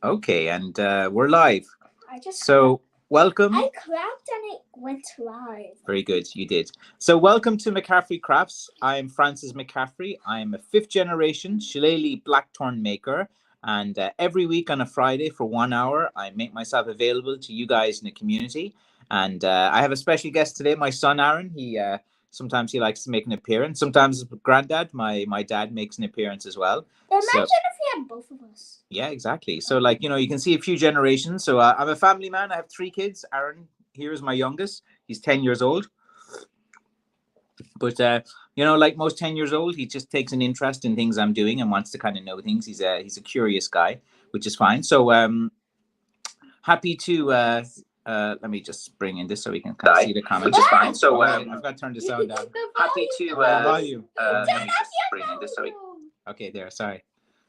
Okay, and we're live. So welcome. I clapped and it went live. Very good, you did. So welcome to McCaffrey Crafts. I'm Francis McCaffrey. I'm a fifth generation shillelagh blackthorn maker. And every week on a Friday for 1 hour, I make myself available to you guys in the community. And I have a special guest today, my son Aaron. He sometimes he likes to make an appearance. Sometimes granddad, my dad, makes an appearance as well. Imagine if we had both of us. Yeah, exactly. So, like, you can see a few generations. So, I'm a family man. I have three kids. Aaron here is my youngest. He's 10 years old. But, like most 10 years old, he just takes an interest in things I'm doing and wants to kind of know things. He's a curious guy, which is fine. So, happy to, let me just bring in this so we can kind of see the comments. Which is fine. So, I've got to turn the sound down. Happy to, volume. Let me just bring in this so we... Okay, there. Sorry.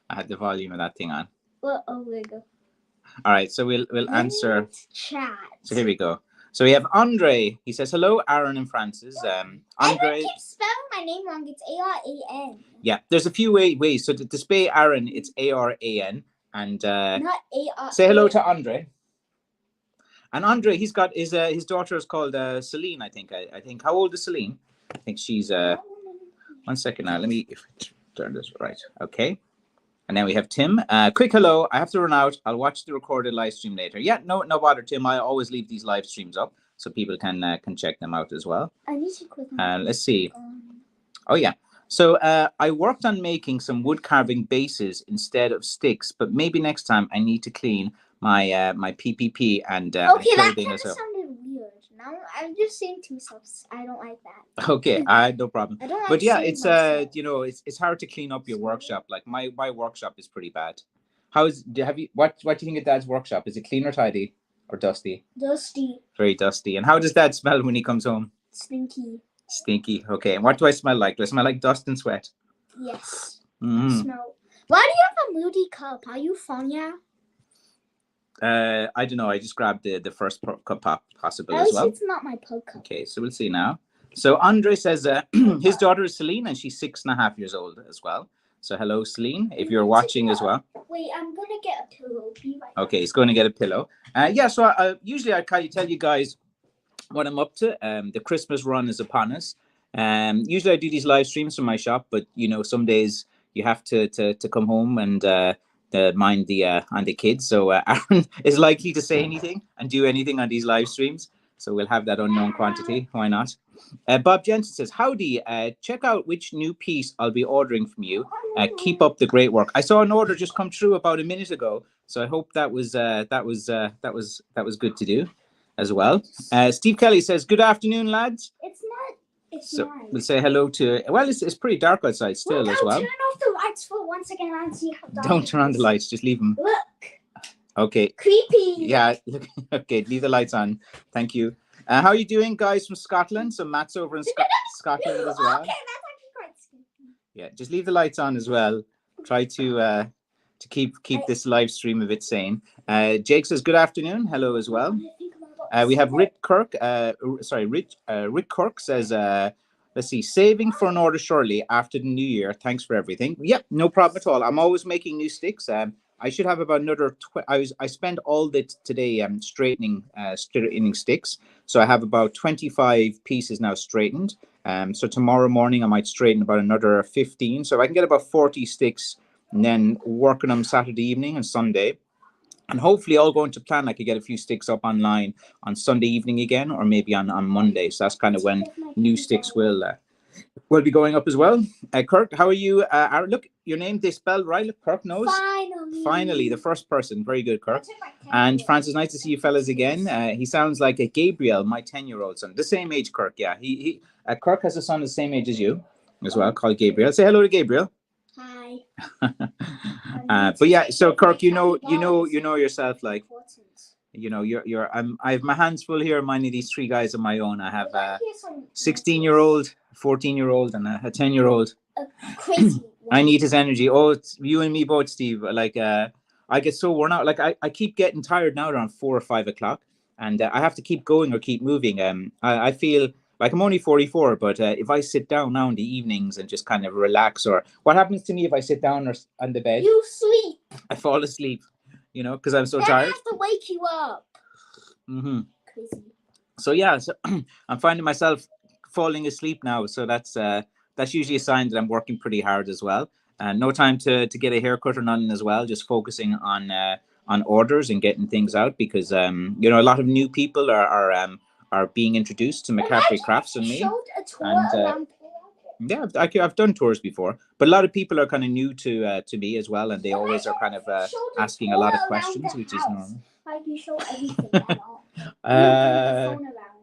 I had the volume of that thing on. Well, oh, there we go. All right, so we'll answer. Chat. So here we go. So we have Andre. He says, hello, Aaron and Francis. Andre. Keep spelling my name wrong. It's A-R-A-N. Yeah, there's a few ways. So to spell Aaron, it's A-R-A-N. And not A-R-A-N. Say hello to Andre. And Andre, he's got his daughter is called Celine, I think. I think. How old is Celine? I think she's 1 second now. Let me turn this right. Okay. And then we have Tim. Quick hello. I have to run out. I'll watch the recorded live stream later. Yeah, no bother, Tim. I always leave these live streams up so people can check them out as well. I need to click. Let's see. Oh yeah. So I worked on making some wood carving bases instead of sticks, but maybe next time I need to clean my my PPP and okay, that clothing kind of as well. sounded weird. Now I'm just saying two subs. I don't like that. Okay, no problem. I don't like but yeah, saying it's myself. it's hard to clean up your workshop. Like my workshop is pretty bad. What do you think of Dad's workshop? Is it clean or tidy or dusty? Dusty. Very dusty. And how does Dad smell when he comes home? Stinky. Stinky. Okay. And what do I smell like? Do I smell like dust and sweat? Yes. Mm-hmm. Smell. Why do you have a moody cup? Are you Fanya? I don't know. I just grabbed the first cup possible At as least well. it's not my pug cup. Okay, so we'll see now. So Andre says his daughter is Celine and she's 6.5 years old as well. So hello, Celine, if you're watching as well. Wait, I'm gonna get a pillow. Be right Okay, he's going to get a pillow. Yeah, so usually I kind of tell you guys what I'm up to. The Christmas run is upon us. Usually I do these live streams from my shop, but some days you have to come home and mind on the kids. So Aaron is likely to say anything and do anything on these live streams. So we'll have that unknown quantity. Why not? Bob Jensen says, howdy, check out which new piece I'll be ordering from you. Keep up the great work. I saw an order just come through about a minute ago. So I hope that was good to do as well. Steve Kelly says, good afternoon, lads. It's not. It's so nice. We'll say hello to, well, it's pretty dark outside still as well. Turn off the lights for once again and see how dark. Don't turn on the lights, just leave them. Look. Okay. Creepy. Yeah. Okay. Leave the lights on. Thank you. How are you doing, guys from Scotland? So Matt's over in Scotland as well. Okay, that's actually quite scary. Yeah. Just leave the lights on as well. Try to keep this live stream a bit sane. Jake says good afternoon. Hello as well. We have Rick Kirk. Rick Kirk says, let's see, saving for an order shortly after the new year. Thanks for everything. Yep, no problem at all. I'm always making new sticks. I should have about another. I spent all day today straightening sticks. So I have about 25 pieces now straightened. So tomorrow morning I might straighten about another 15. So I can get about 40 sticks and then work on them Saturday evening and Sunday. And hopefully all going to plan, I could get a few sticks up online on Sunday evening again, or maybe on Monday. So that's kind of when new sticks will be going up as well. Kirk, how are you? Look, your name they spelled right. Look, Kirk knows. Finally, the first person. Very good, Kirk. And Francis, nice to see you fellas again. He sounds like a Gabriel, my 10-year-old son. The same age, Kirk. Yeah, Kirk has a son the same age as you as well, called Gabriel. Say hello to Gabriel. Hi. But yeah, so Kirk, you know yourself, like, I have my hands full here minding these three guys of my own. I have a 16-year-old, 14-year-old, and a 10-year-old. Crazy. I need his energy. Oh, it's you and me both, Steve. Like, I get so worn out. Like, I keep getting tired now around 4 or 5 o'clock, and I have to keep going or keep moving. I feel like I'm only 44, but if I sit down now in the evenings and just kind of relax, or what happens to me if I sit down or on the bed? You sleep. I fall asleep. you know, because I'm so Then tired. I have to wake you up. Mm-hmm. Crazy. So yeah, so I'm finding myself falling asleep now. So that's usually a sign that I'm working pretty hard as well. And no time to get a haircut or nothing as well. Just focusing on orders and getting things out because you know, a lot of new people are being introduced to McCaffrey Crafts and me. Showed a tour And around. yeah, I've done tours before, but a lot of people are kind of new to me as well, and they always are kind of asking a lot of questions, which is normal. Like you show everything at all. Uh,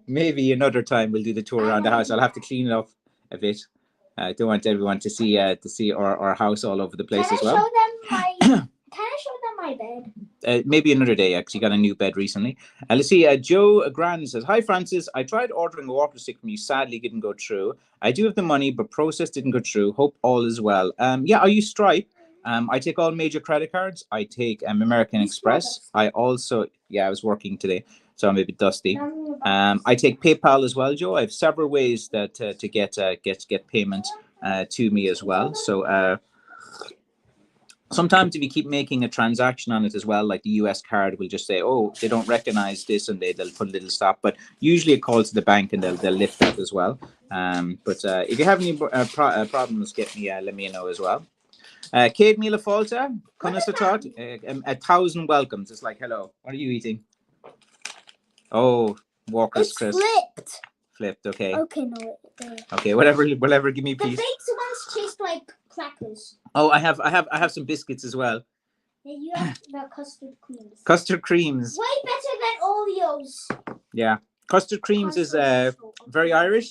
maybe another time we'll do the tour around the house. I'll have to clean it up a bit. I don't want everyone to see our house all over the place as well. Show them my? Can I show them my bed? Maybe another day. Actually, got a new bed recently. Let's see. Joe Grand says, "Hi Francis, I tried ordering a walker stick from you. Sadly, didn't go through. I do have the money, but process didn't go through. Hope all is well. Yeah, I use Stripe. I take all major credit cards. I take American Express. I also, yeah, I was working today, so I'm a bit dusty. I take PayPal as well, Joe. I have several ways that to get payment to me as well. So sometimes if you keep making a transaction on it as well, like the US card will just say, oh, they don't recognize this, and they'll put a little stop. But usually it calls to the bank and they'll lift that as well. But if you have any problems, let me know as well. Kate Mila Falta, Connoisseur, 1,000 welcomes. It's like, hello, what are you eating? Oh, Walker's crisp. Flipped, okay. Okay, no. Okay, whatever, give me peace. The baked ones taste like crackers. Oh, I have some biscuits as well. Yeah, you have the custard creams. Custard creams. Way better than Oreos. Yeah, custard creams is very Irish,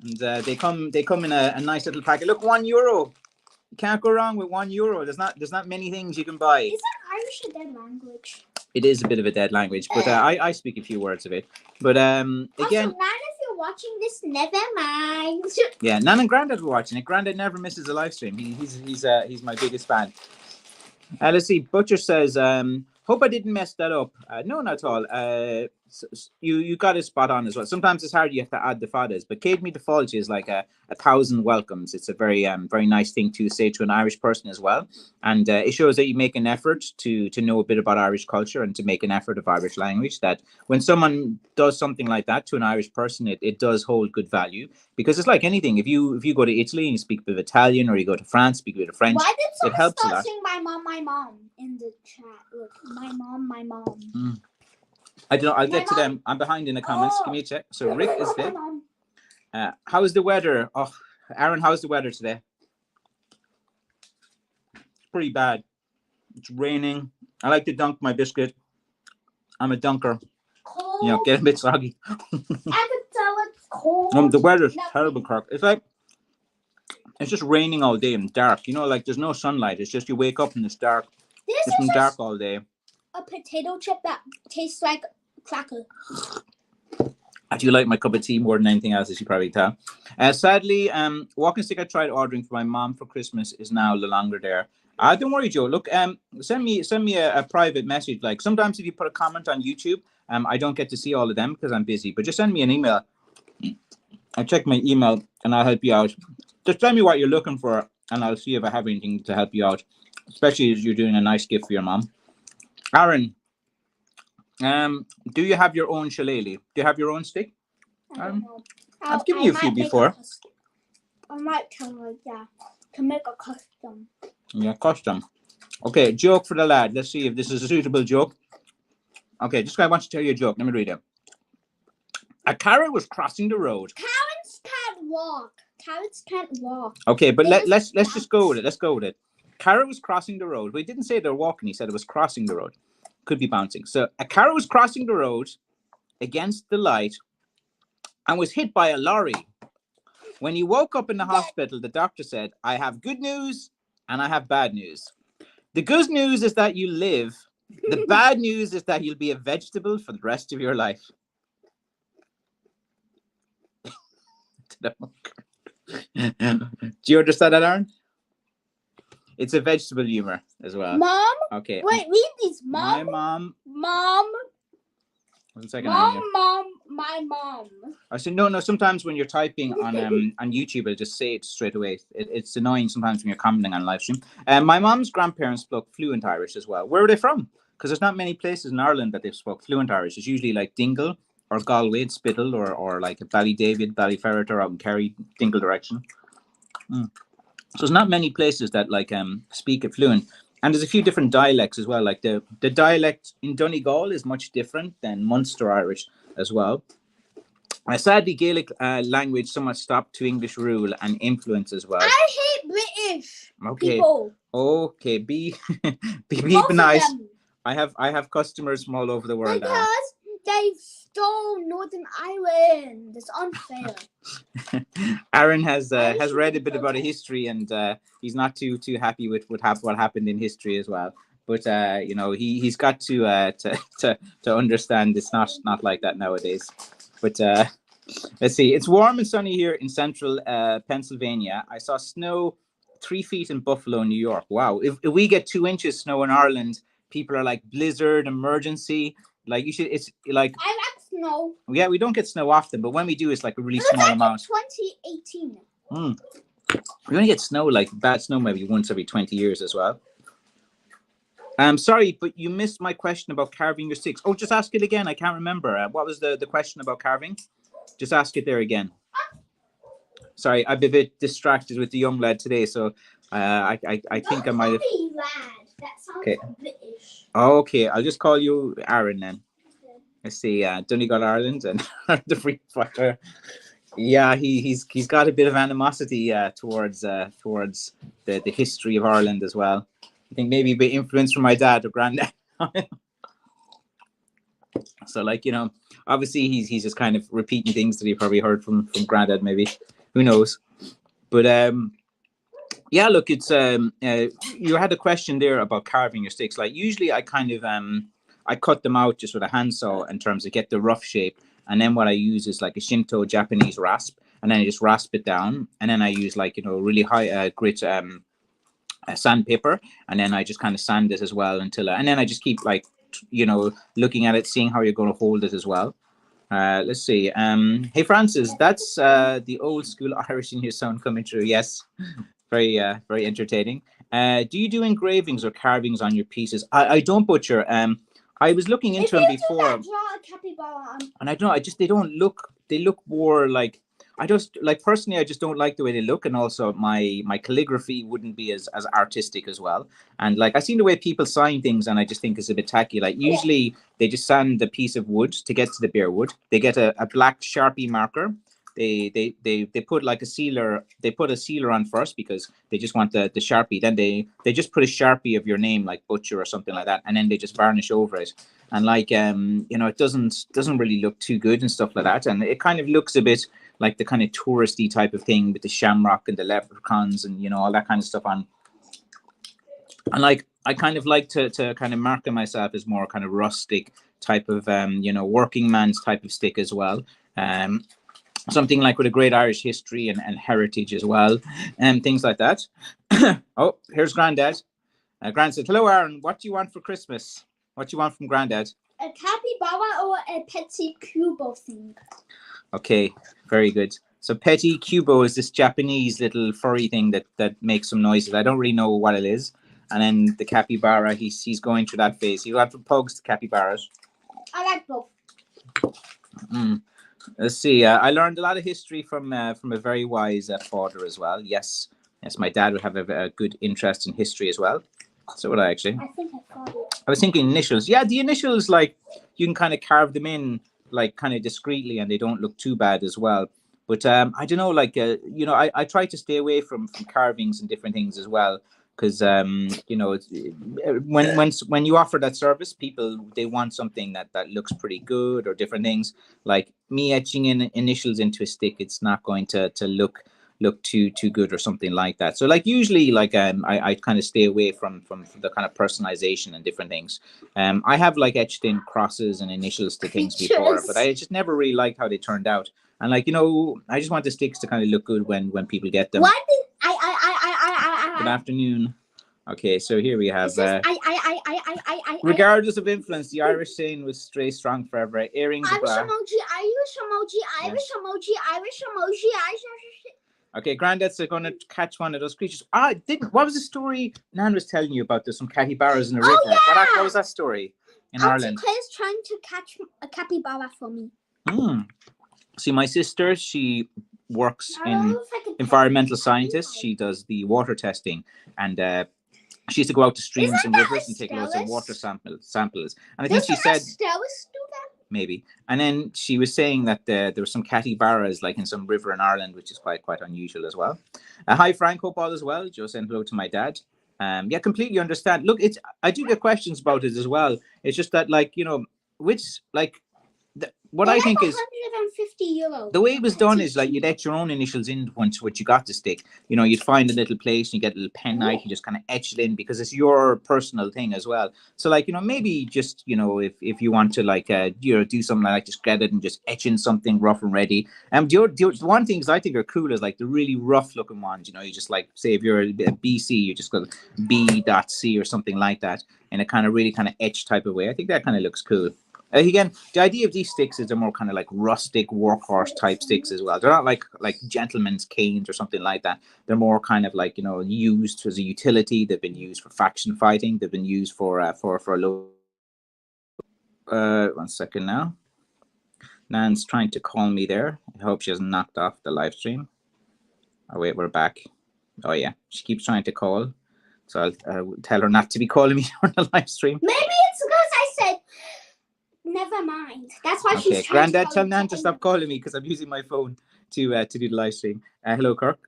and they come in a nice little packet. Look, €1. You can't go wrong with €1. There's not many things you can buy. Isn't Irish a dead language? It is a bit of a dead language, but I speak a few words of it. But again, also, Nan, if you're watching this, never mind. Yeah, Nan and Grandad were watching it. Grandad never misses a live stream. He's my biggest fan. Let's see. Butcher says, hope I didn't mess that up. No, not at all. You got it spot on as well. Sometimes it's hard. You have to add the fathers. But Kate Me Default is like 1,000 welcomes. It's a very nice thing to say to an Irish person as well. And it shows that you make an effort to know a bit about Irish culture and to make an effort of Irish language. That when someone does something like that to an Irish person, it does hold good value. Because it's like anything. If you go to Italy and you speak a bit of Italian, or you go to France, speak a bit of French, why did it helps a lot. Saying my mom in the chat? Look, my mom. I don't know. I'll get to them. I'm behind in the comments. Give me a check. So Rick is there. How's the weather? Oh, Aaron, how's the weather today? It's pretty bad. It's raining. I like to dunk my biscuit. I'm a dunker. Cold. You know, get a bit soggy. I can tell it's cold. The weather's terrible, Kirk. It's like it's just raining all day and dark. You know, like there's no sunlight. It's just you wake up and it's dark. It's been dark all day. A potato chip that tastes like cracker. I do like my cup of tea more than anything else, as you probably tell. Sadly, walking stick I tried ordering for my mom for Christmas is now no longer there. Don't worry, Joe. Look, send me a private message. Like sometimes if you put a comment on YouTube, I don't get to see all of them because I'm busy. But just send me an email. I'll check my email and I'll help you out. Just tell me what you're looking for, and I'll see if I have anything to help you out. Especially as you're doing a nice gift for your mom. Aaron, do you have your own shillelagh? Do you have your own stick? I've given you a few before. I might try like that to make a custom. Yeah, custom. Okay, joke for the lad. Let's see if this is a suitable joke. Okay, this guy wants to tell you a joke. Let me read it. A carrot was crossing the road. Carrots can't walk. Carrots can't walk. Okay, but let's just go with it. Let's go with it. Carrot was crossing the road. Well, he didn't say they're walking. He said it was crossing the road. Could be bouncing. So a carrot was crossing the road against the light and was hit by a lorry. When he woke up in the hospital, the doctor said, I have good news and I have bad news. The good news is that you live. The bad news is that you'll be a vegetable for the rest of your life. Do you understand that, Aaron? It's a vegetable humor as well. Mom? Okay. Wait, read these. Mom? My mom. Mom. One second. My mom. I said, no, sometimes when you're typing on YouTube, it'll just say it straight away. It's annoying sometimes when you're commenting on live stream. My mom's grandparents spoke fluent Irish as well. Where are they from? because there's not many places in Ireland that they've spoke fluent Irish. It's usually like Dingle or Galway, Spittle, or like Ballydavid, Ballyferret, or out in Kerry, Dingle direction. So there's not many places that like speak it fluent. And there's a few different dialects as well. Like the dialect in Donegal is much different than Munster Irish as well. Sadly, Gaelic language somewhat stopped to English rule and influence as well. I hate British people. Okay, be Both nice. of them. I have customers from all over the world. Because they stole Northern Ireland. It's unfair. Aaron has read a bit about a history, and he's not too happy with what happened in history as well. But you know, he's got to understand it's not like that nowadays. But let's see. It's warm and sunny here in central Pennsylvania. I saw snow 3 feet in Buffalo, New York. Wow. If we get 2 inches snow in Ireland, people are like blizzard, emergency. Like you should. It's like I like snow. Yeah, we don't get snow often, but when we do, it's like a really small amount. 2018. We only get snow, like bad snow, maybe once every 20 years as well. I'm sorry, but you missed my question about carving your sticks. Oh, just ask it again. I can't remember. What was the question about carving? Just ask it there again. Sorry, I've been a bit distracted with the young lad today, so I think I might have. That sounds British. Okay, I'll just call you Aaron then. Okay. Let's see, Donegal, Ireland, and the free fighter. Yeah, he's got a bit of animosity towards the history of Ireland as well. I think maybe a bit influence from my dad or granddad. So, like, you know, obviously he's just kind of repeating things that he probably heard from granddad, maybe. Who knows? But yeah, look, it's you had a question there about carving your sticks. Like usually I kind of I cut them out just with a handsaw in terms of get the rough shape, and then what I use is like a Shinto Japanese rasp, and then I just rasp it down, and then I use like, you know, really high grit sandpaper, and then I just kind of sand it as well until and then I just keep like, you know, looking at it, seeing how you're going to hold it as well. Let's see. Hey Francis, that's the old school Irish in your sound coming through. Yes. Very entertaining. Do you do engravings or carvings on your pieces? I don't butcher. I was looking into them before, draw a capybara. And I don't know. They look more like, I just like personally. I just don't like the way they look, and also my calligraphy wouldn't be as artistic as well. And like I seen the way people sign things, and I just think it's a bit tacky. Like usually they just sand a piece of wood to get to the bare wood. They get a black Sharpie marker. They put like a sealer. They put a sealer on first because they just want the Sharpie. Then they just put a Sharpie of your name, like Butcher or something like that, and then they just varnish over it. And like you know, it doesn't really look too good and stuff like that. And it kind of looks a bit like the kind of touristy type of thing with the shamrock and the leprechauns and, you know, all that kind of stuff on. And like I kind of like to kind of market myself as more kind of rustic type of you know, working man's type of stick as well. Something like with a great Irish history and heritage as well, and things like that. Oh, here's Granddad. Grand said, "Hello, Aaron. What do you want for Christmas? What do you want from Granddad?" A capybara or a Petit Cubo thing. Okay, very good. So Petit Cubo is this Japanese little furry thing that makes some noises. I don't really know what it is. And then the capybara, he's going through that phase. You have from pugs to capybaras. I like both. Let's see. I learned a lot of history from a very wise father as well. Yes, my dad would have a good interest in history as well. So would I actually. I think I thought it. I was thinking initials. Yeah, the initials, like you can kind of carve them in like kind of discreetly, and they don't look too bad as well. But I don't know, like you know, I try to stay away from carvings and different things as well. Because you know, it's, when you offer that service, people, they want something that looks pretty good or different things. Like me etching in initials into a stick, it's not going to look too good or something like that. So like usually, like I kind of stay away from the kind of personalization and different things. I have like etched in crosses and initials to things before, but I just never really liked how they turned out. And like, you know, I just want the sticks to kind of look good when people get them. Why did Good afternoon. Okay, so here we have. Regardless of influence, the Irish saying was "stay strong forever." Earrings. Irish emoji, Irish emoji, Irish emoji, Irish emoji, Irish. Okay, Granddad's going to catch one of those creatures. Ah, didn't. What was the story Nan was telling you about? There's some capybaras in a river. Yeah. What was that story in Auntie Ireland? Claire's trying to catch a capybara for me. See, my sister, she works I don't in know if I can environmental scientist. She does the water testing, and she used to go out to streams and rivers and take loads of water samples. And I think she said Stelis do that? maybe. And then she was saying that there were some capybaras like in some river in Ireland, which is quite unusual as well. Hi, Frank, hope all as well. Joe sent hello to my dad. Yeah, completely understand. Look, I do get questions about it as well. It's just that, like, you know, which like what I think is 150 euros. the way it was done is like you'd etch your own initials in once what you got the stick. You know, you'd find a little place and you get a little pen knife, you just kind of etch it in because it's your personal thing as well. So like, you know, maybe just, you know, if you want to like you know, do something like just get it and just etch in something rough and ready. The one things I think are cool is like the really rough looking ones. You know, you just like say if you're a BC, you just got B.C or something like that in a kind of really kind of etch type of way. I think that kind of looks cool. Again, the idea of these sticks is they're more kind of like rustic workhorse type sticks as well. They're not like gentlemen's canes or something like that. They're more kind of like, you know, used as a utility. They've been used for faction fighting. They've been used for a low. 1 second now. Nan's trying to call me there. I hope she hasn't knocked off the live stream. Oh wait, we're back. Oh yeah, she keeps trying to call. So I'll tell her not to be calling me on the live stream. Maybe it's because I said. Never mind. That's why she's trying Granddad, tell Nan to stop calling me because I'm using my phone to do the live stream. Hello, Kirk.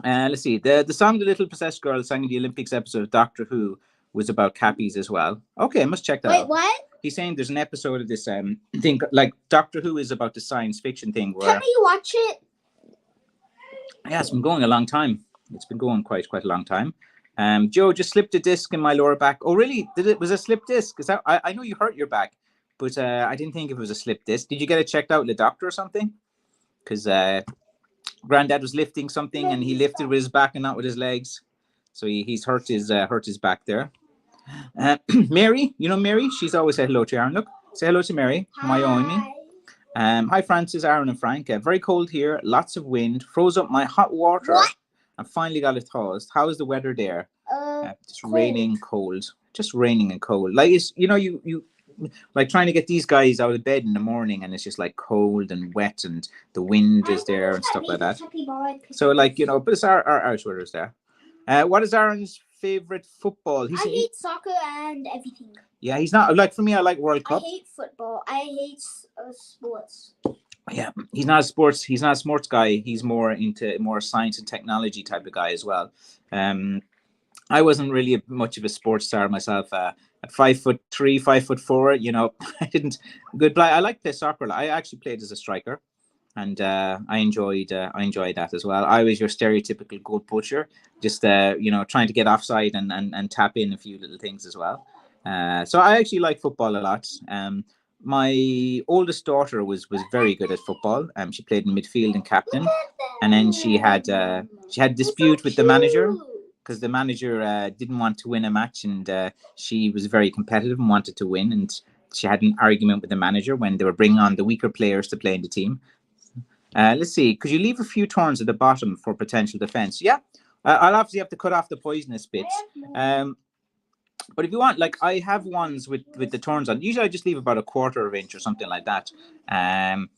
Let's see. The song "The Little Possessed Girl" sang in the Olympics episode of Doctor Who was about cappies as well. Okay, I must check that out. Wait, what? He's saying there's an episode of this thing like Doctor Who is about the science fiction thing where. Can we watch it? Yeah, it's been going a long time. It's been going quite a long time. Joe just slipped a disc in my lower back. Oh, really? Was a slip disc? Is that? I know you hurt your back, but I didn't think it was a slip disc. Did you get it checked out with the doctor or something? Because Granddad was lifting something and he lifted with his back and not with his legs, so he's hurt his back there. Mary, you know Mary? She's always said hello to Aaron. Look, say hello to Mary. Hi. Hi, Francis, Aaron, and Frank. Very cold here. Lots of wind. Froze up my hot water. What? And finally got it thawed. How is the weather there? Just cold. raining, cold. Just raining and cold. Like it's, you know, you like trying to get these guys out of bed in the morning, and it's just like cold and wet, and the wind is there and stuff like that. So like, you know, but it's our weather's there. What is Aaron's favorite football? I hate soccer and everything. Yeah, he's not like for me. I like World Cup. I hate football. I hate sports. Yeah, he's not a sports guy. He's more into science and technology type of guy as well. I wasn't really much of a sports star myself. At 5'3", 5'4", you know, I didn't good play. I like to play soccer. I actually played as a striker, and I enjoyed that as well. I was your stereotypical goal poacher, just you know, trying to get offside and tap in a few little things as well. So I actually like football a lot. My oldest daughter was very good at football. She played in midfield and captain, and then she had dispute with the manager because the manager didn't want to win a match, and she was very competitive and wanted to win, and she had an argument with the manager when they were bringing on the weaker players to play in the team. Let's see. Could you leave a few thorns at the bottom for potential defense? Yeah, I'll obviously have to cut off the poisonous bits. But if you want, like I have ones with the thorns on. Usually I just leave about a 1/4 inch or something like that. And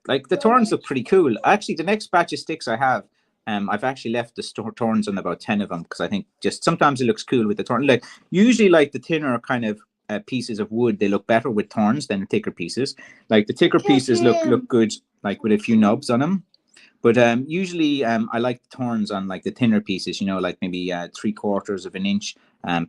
like the thorns look pretty cool. Actually, the next batch of sticks I have, I've actually left the thorns on about 10 of them because I think just sometimes it looks cool with the thorn. Like usually like the thinner kind of pieces of wood, they look better with thorns than the thicker pieces. Like the thicker pieces look good like with a few nubs on them. But usually I like the thorns on like the thinner pieces, you know, like maybe 3/4 of an inch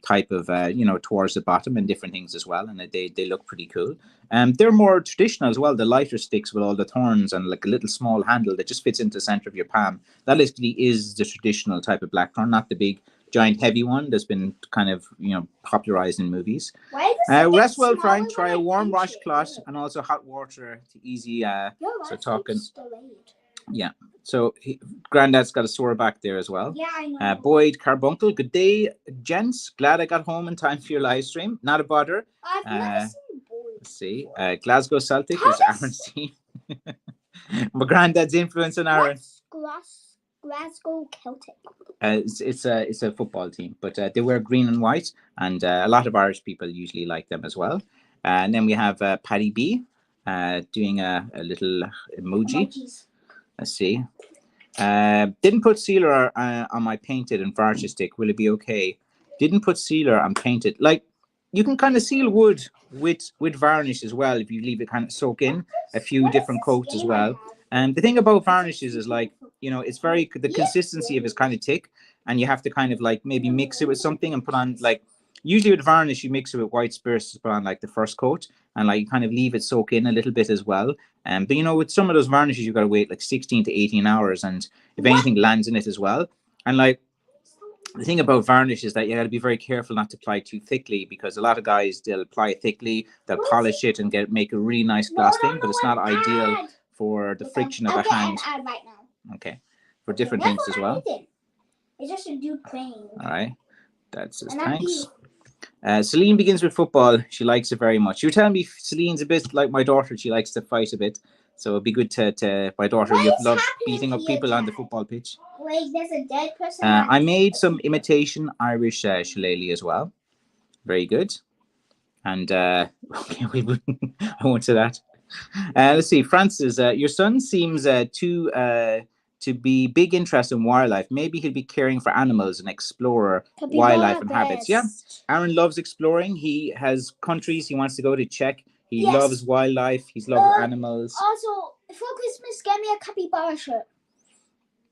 type of, you know, towards the bottom and different things as well. And they look pretty cool. They're more traditional as well. The lighter sticks with all the thorns and like a little small handle that just fits into the center of your palm. That literally is the traditional type of blackthorn, not the big giant heavy one that's been kind of, you know, popularized in movies. Rest well, Frank. Try a warm washcloth and also hot water to easy. So talking. Yeah. So Granddad's got a sore back there as well. Yeah, I know. Boyd Carbuncle, good day, gents. Glad I got home in time for your live stream. Not a bother. I've never seen Boyd. Let's see. Glasgow Celtic is Aaron's team. My Granddad's influence on Aaron. What's Glasgow Celtic. It's a football team, but they wear green and white, and a lot of Irish people usually like them as well. And then we have Paddy B doing a little emoji. Emojis. Let's see. Didn't put sealer on my painted and varnish stick. Will it be okay? Didn't put sealer on painted. Like, you can kind of seal wood with varnish as well if you leave it kind of soak in a few different coats as well. And the thing about varnishes is, like, you know, it's very, the consistency of it's kind of thick, and you have to kind of like maybe mix it with something and put on, like, usually with varnish you mix it with white spirits to put on like the first coat, and like you kind of leave it soak in a little bit as well. But you know, with some of those varnishes you've got to wait like 16 to 18 hours, and if anything lands in it as well. And like, the thing about varnish is that you got to be very careful not to apply too thickly, because a lot of guys, they'll apply it thickly, they'll polish it and make a really nice glass thing, but it's not ideal for the friction of the hand. Right now. Okay, for different things as well. It's just a dude playing. All right, that's his thanks. Celine begins with football. She likes it very much. You're telling me Celine's a bit like my daughter. She likes to fight a bit. So it'd be good to my daughter. You love beating up people on the football pitch. Wait, there's a dead person. I made some imitation Irish shillelagh as well. Very good. And okay, I won't say that. Let's see, Francis. Your son seems to be big interest in wildlife. Maybe he'll be caring for animals and explorer wildlife and habits. Yeah, Aaron loves exploring. He has countries he wants to go to check. He loves wildlife. He's loves animals. Also, for Christmas, get me a capybara shirt.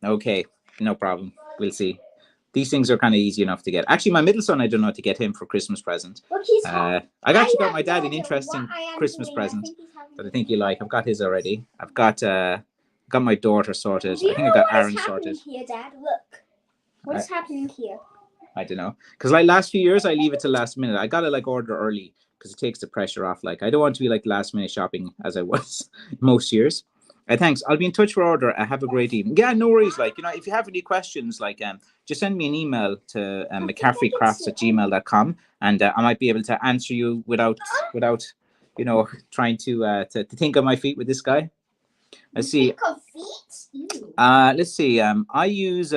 Okay, no problem. We'll see. These things are kind of easy enough to get. Actually, my middle son, I don't know what to get him for Christmas present. I actually got my dad an interesting Christmas present that I think you like. I've got his already. I've got my daughter sorted. I think I got Aaron sorted. Here, Dad? Look. What's happening here? I don't know. Because like last few years, I leave it to last minute. I got to like order early because it takes the pressure off. Like, I don't want to be like last minute shopping as I was most years. Thanks. I'll be in touch for order. Have a great evening. Yeah, no worries. Like, you know, if you have any questions, like, just send me an email to McCaffreycrafts@gmail.com, and I might be able to answer you without, you know, trying to think on my feet with this guy. Let's see. Let's see. I use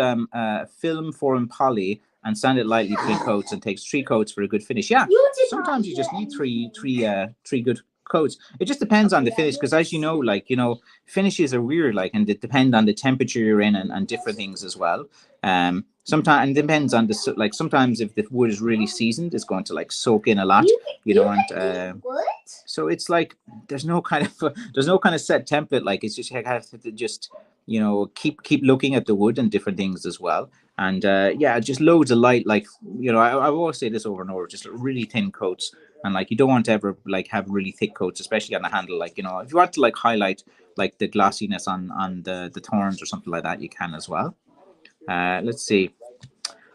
film foreign poly and sand it lightly between coats, and takes 3 coats for a good finish. Yeah, sometimes you just need three good coats. It just depends on the finish, because as you know, like, you know, finishes are weird, like, and it depends on the temperature you're in and different things as well. Sometimes, and it depends on the, like, sometimes if the wood is really seasoned, it's going to like soak in a lot. You don't want so it's like there's no kind of set template. Like, it's just, you have to just, you know, keep looking at the wood and different things as well. And yeah, just loads of light, like, you know, I always say this over and over, just really thin coats. And like, you don't want to ever like have really thick coats, especially on the handle. Like, you know, if you want to like highlight like the glossiness on the thorns or something like that, you can as well. Let's see.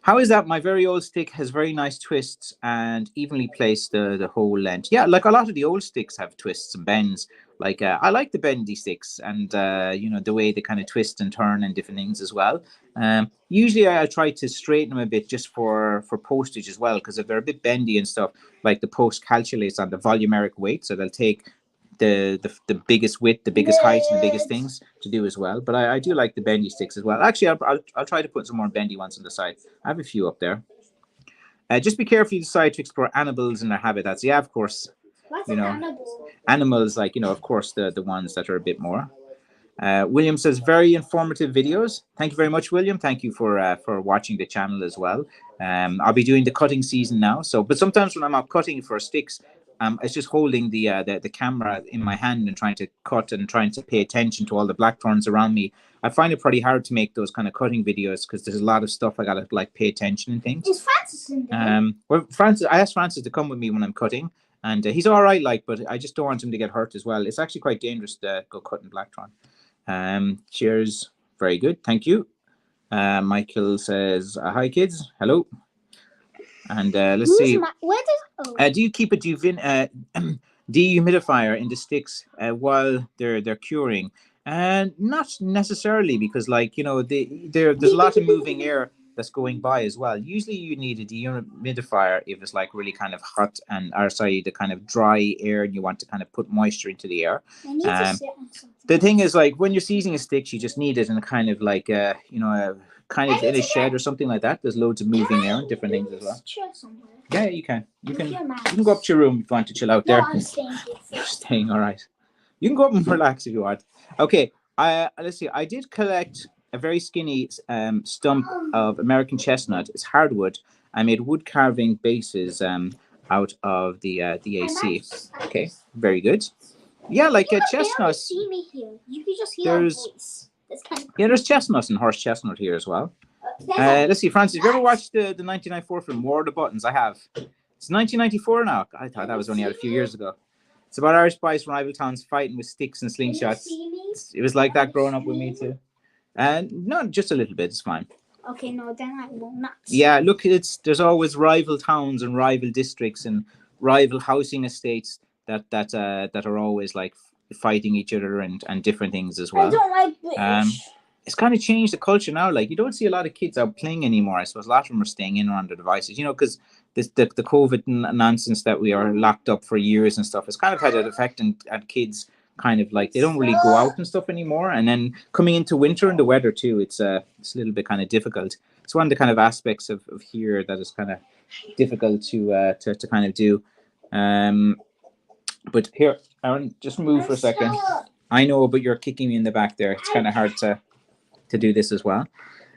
How is that? My very old stick has very nice twists and evenly placed the whole length. Yeah, like a lot of the old sticks have twists and bends. Like, I like the bendy sticks, and you know, the way they kind of twist and turn and different things as well. Usually I try to straighten them a bit just for postage as well, because if they're a bit bendy and stuff, like the post calculates on the volumeric weight, so they'll take the biggest width, the biggest height, and the biggest things to do as well. But I do like the bendy sticks as well. Actually, I'll try to put some more bendy ones on the side. I have a few up there. Just be careful you decide to explore animals and their habitats. Yeah, of course. What's you know, an animal? Animals, like, you know, of course, the ones that are a bit more. William says, very informative videos. Thank you very much, William. Thank you for watching the channel as well. I'll be doing the cutting season now. So, but sometimes when I'm out cutting for sticks, it's just holding the camera in my hand and trying to cut and trying to pay attention to all the blackthorns around me. I find it pretty hard to make those kind of cutting videos because there's a lot of stuff I gotta like pay attention and things. Is Francis in there? Well, Francis, I asked Francis to come with me when I'm cutting, and he's all right, like, but I just don't want him to get hurt as well. It's actually quite dangerous to go cutting blackthorn. Cheers, very good, thank you. Michael says, hi kids, hello. And let's see. Do you keep a dehumidifier in the sticks while they're curing? And not necessarily, because, like, you know, there's a lot of moving air that's going by as well. Usually you need a dehumidifier if it's like really kind of hot and, or sorry, the kind of dry air and you want to kind of put moisture into the air. I need to sit on something. The thing is, like, when you're seasoning sticks, you just need it in a kind of like, you know, a kind of in a shed or something like that. There's loads of moving air and different things as well. Yeah, you can. You can go up to your room if you want to chill out there. No, I'm staying here. You're staying, all right. You can go up and relax if you want. Okay, let's see. I did collect a very skinny stump of American chestnut. It's hardwood. I made wood carving bases out of the AC. Okay, very good. Yeah, like a chestnut. See me here. You can just hear my voice. Yeah, there's chestnuts and horse chestnut here as well. Let's see, Francis, have you ever watched the 1994 film War of the Buttons? I have. It's 1994 now. I thought that was only out a few years ago. It's about Irish boys from rival towns fighting with sticks and slingshots. It was like that growing up with me too. And no, just a little bit. It's fine. Okay, no, then I will not. Yeah, look, there's always rival towns and rival districts and rival housing estates that are always like fighting each other and different things as well. I don't like British. It's kind of changed the culture now. Like, you don't see a lot of kids out playing anymore. I suppose a lot of them are staying in on their devices, you know, because the COVID nonsense that we are locked up for years and stuff has kind of had an effect on kids. Kind of like they don't really go out and stuff anymore. And then coming into winter and the weather too, it's a little bit kind of difficult. It's one of the kind of aspects of here that is kind of difficult to kind of do. But here, Aaron, just move for a second. I know, but you're kicking me in the back there. It's kind of hard to do this as well.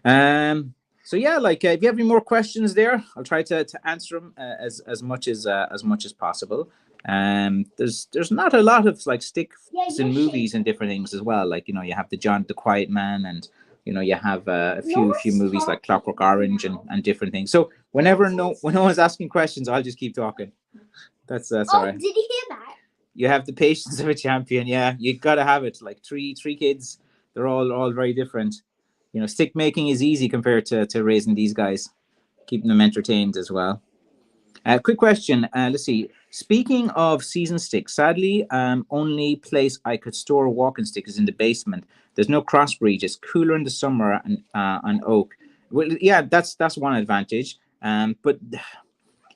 So yeah, like if you have any more questions there, I'll try to answer them as much as possible. There's not a lot of like sticks in movies and different things as well. Like, you know, you have the Quiet Man, and you know, you have a few movies like Clockwork Orange and different things. So when no one's asking questions, I'll just keep talking. That's all right. Did you hear that? You have the patience of a champion. Yeah, you gotta have it. Like three kids, they're all very different. You know, stick making is easy compared to raising these guys, keeping them entertained as well. Quick question. Let's see. Speaking of season sticks, sadly, only place I could store a walking stick is in the basement. There's no crossbreed. It's cooler in the summer and on oak. Well, yeah, that's one advantage. But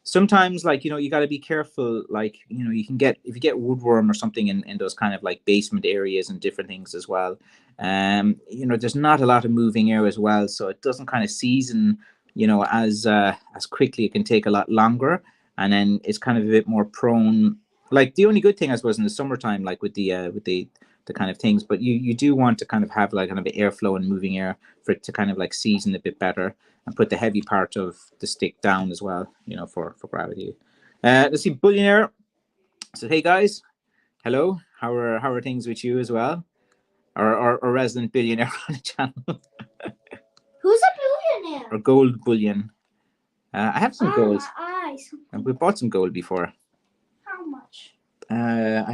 sometimes, like, you know, you got to be careful. Like, you know, if you get woodworm or something in those kind of like basement areas and different things as well. You know, there's not a lot of moving air as well, so it doesn't kind of season, you know, as quickly. It can take a lot longer, and then it's kind of a bit more prone. Like, the only good thing, I suppose, in the summertime, like with the kind of things, but you do want to kind of have like kind of airflow and moving air for it to kind of like season a bit better, and put the heavy part of the stick down as well, you know, for gravity. Let's see, Billionaire. So hey guys, hello. How are things with you as well? Or resident billionaire on the channel? Who's a billionaire? Or gold bullion? I have some gold. And we bought some gold before. how much? I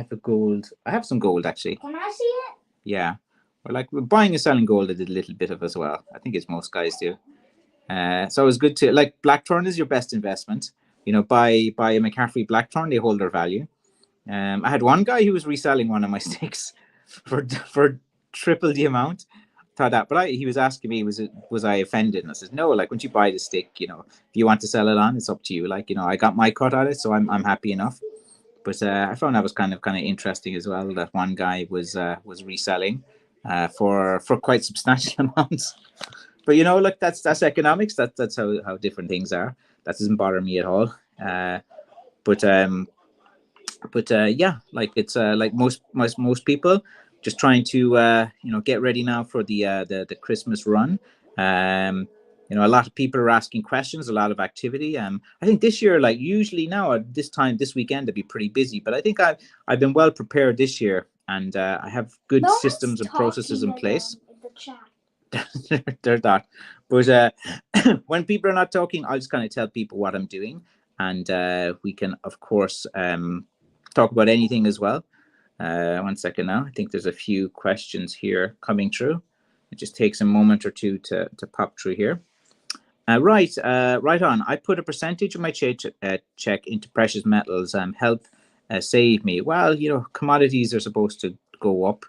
have some gold actually. Can I see it? Yeah, we're buying and selling gold. I did a little bit of as well. I think it's most guys do. So it's good to, like, blackthorn is your best investment. You know, buy a McCaffrey blackthorn. They hold their value. I had one guy who was reselling one of my sticks for triple the amount. Thought that, but he was asking me, was I offended? And I said, no. Like, once you buy the stick, you know, if you want to sell it on, it's up to you. Like, you know, I got my cut on it, so I'm happy enough. But I found that was kind of interesting as well. That one guy was reselling for quite substantial amounts. But, you know, look, that's economics. That's how different things are. That doesn't bother me at all. But yeah, like, it's like most people just trying to you know, get ready now for the Christmas run. You know, a lot of people are asking questions, a lot of activity. I think this year, like, usually now at this time this weekend, it'd be pretty busy. But I think I've been well prepared this year, and I have good systems and processes in place. They're that. But when people are not talking, I'll just kind of tell people what I'm doing, and we can, of course, talk about anything as well. 1 second now. I think there's a few questions here coming through. It just takes a moment or two to pop through here. Right on. I put a percentage of my check into precious metals. Help save me. Well, you know, commodities are supposed to go up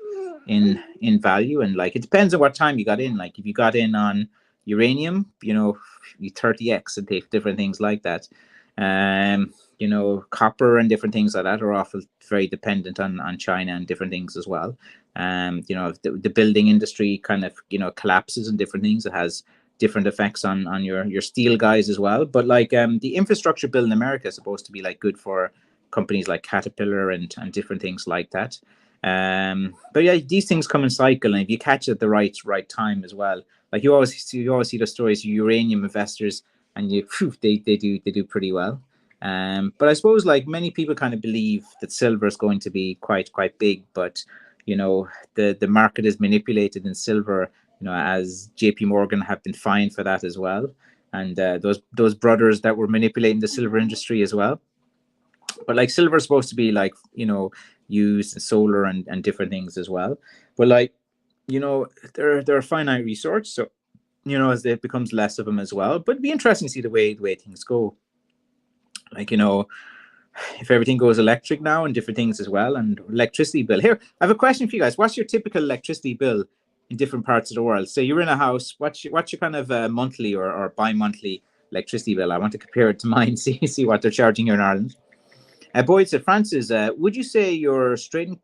in value, and like, it depends on what time you got in. Like, if you got in on, uranium, you know, you 30x and different things like that. You know, copper and different things like that are often very dependent on China and different things as well. You know, if the building industry kind of, you know, collapses and different things, it has different effects on your steel guys as well. But like the infrastructure bill in America is supposed to be like good for companies like Caterpillar and different things like that. But yeah, these things come in cycle, and if you catch it at the right time as well, like you always see the stories of uranium investors, and they do pretty well. But I suppose like many people kind of believe that silver is going to be quite big, but you know the market is manipulated in silver. You know, as J.P. Morgan have been fined for that as well, and those brothers that were manipulating the silver industry as well. But like silver is supposed to be like, you know, used in solar and different things as well. But like, you know, there are finite resources, so you know, as it becomes less of them as well. But it'd be interesting to see the way things go. Like, you know, if everything goes electric now and different things as well, and electricity bill. Here, I have a question for you guys. What's your typical electricity bill in different parts of the world? So you're in a house. What's your kind of monthly or bi-monthly electricity bill? I want to compare it to mine. See what they're charging here in Ireland. Boyd said, Francis, would you say your straightened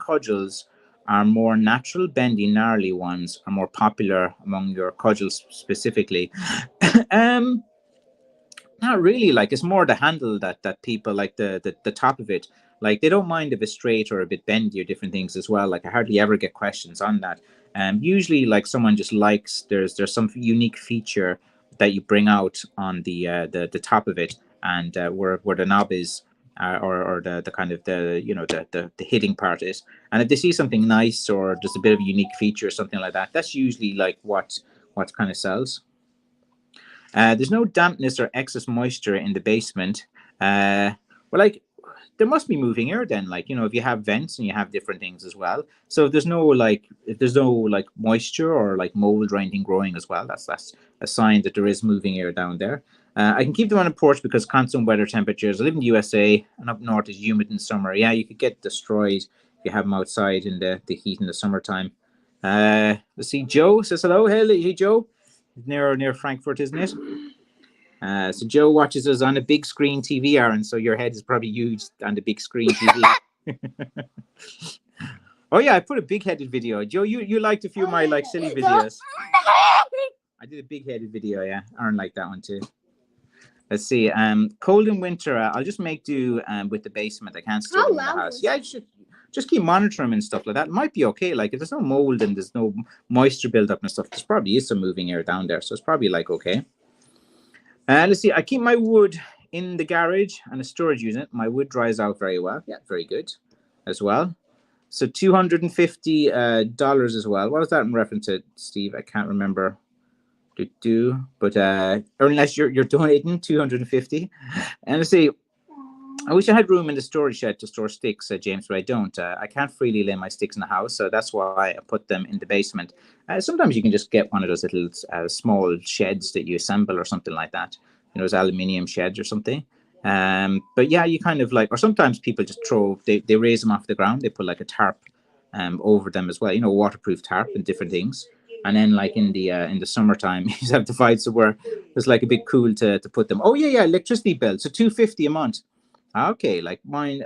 cudgels are more natural, bendy, gnarly ones are more popular among your cudgels specifically? um, Not really. Like it's more the handle that people like the top of it. Like they don't mind if it's straight or a bit bendy or different things as well. Like I hardly ever get questions on that. Usually like someone just likes there's some unique feature that you bring out on the top of it, and where the knob is, or the kind of the you know the hitting part is. And if they see something nice or just a bit of a unique feature or something like that, that's usually like what kind of sells. There's no dampness or excess moisture in the basement. Well, like there must be moving air then. Like you know, if you have vents and you have different things as well. So if there's no like moisture or like mold or anything growing as well, that's a sign that there is moving air down there. I can keep them on a porch because constant weather temperatures. I live in the USA, and up north is humid in summer. Yeah, you could get destroyed if you have them outside in the heat in the summertime. Let's see. Joe says hello. Hey, Joe. Near Frankfurt, isn't it? So Joe watches us on a big screen TV, Aaron. So your head is probably huge on the big screen TV. Oh yeah, I put a big-headed video. Joe, you liked a few of my like silly videos. I did a big-headed video. Yeah, Aaron liked that one too. Let's see. Cold in winter. I'll just make do with the basement. I can't store them in the house. Yeah, you should just keep monitoring them and stuff like that. It might be okay. Like if there's no mold and there's no moisture buildup and stuff, there's probably is some moving air down there. So it's probably like okay. Let's see. I keep my wood in the garage and a storage unit. My wood dries out very well. Yeah, very good as well. So $250 as well. What was that in reference to, Steve? I can't remember. But unless you're donating 250. And let's see. I wish I had room in the storage shed to store sticks, James, but I don't. I can't freely lay my sticks in the house, so that's why I put them in the basement. Sometimes you can just get one of those little small sheds that you assemble or something like that. You know, those aluminium sheds or something. But yeah, you kind of like, or sometimes people just they raise them off the ground. They put like a tarp over them as well. You know, waterproof tarp and different things. And then like in the summertime, you just have to find somewhere that's like a bit cool to put them. Oh yeah, electricity bill. So $250 a month. Okay, like mine,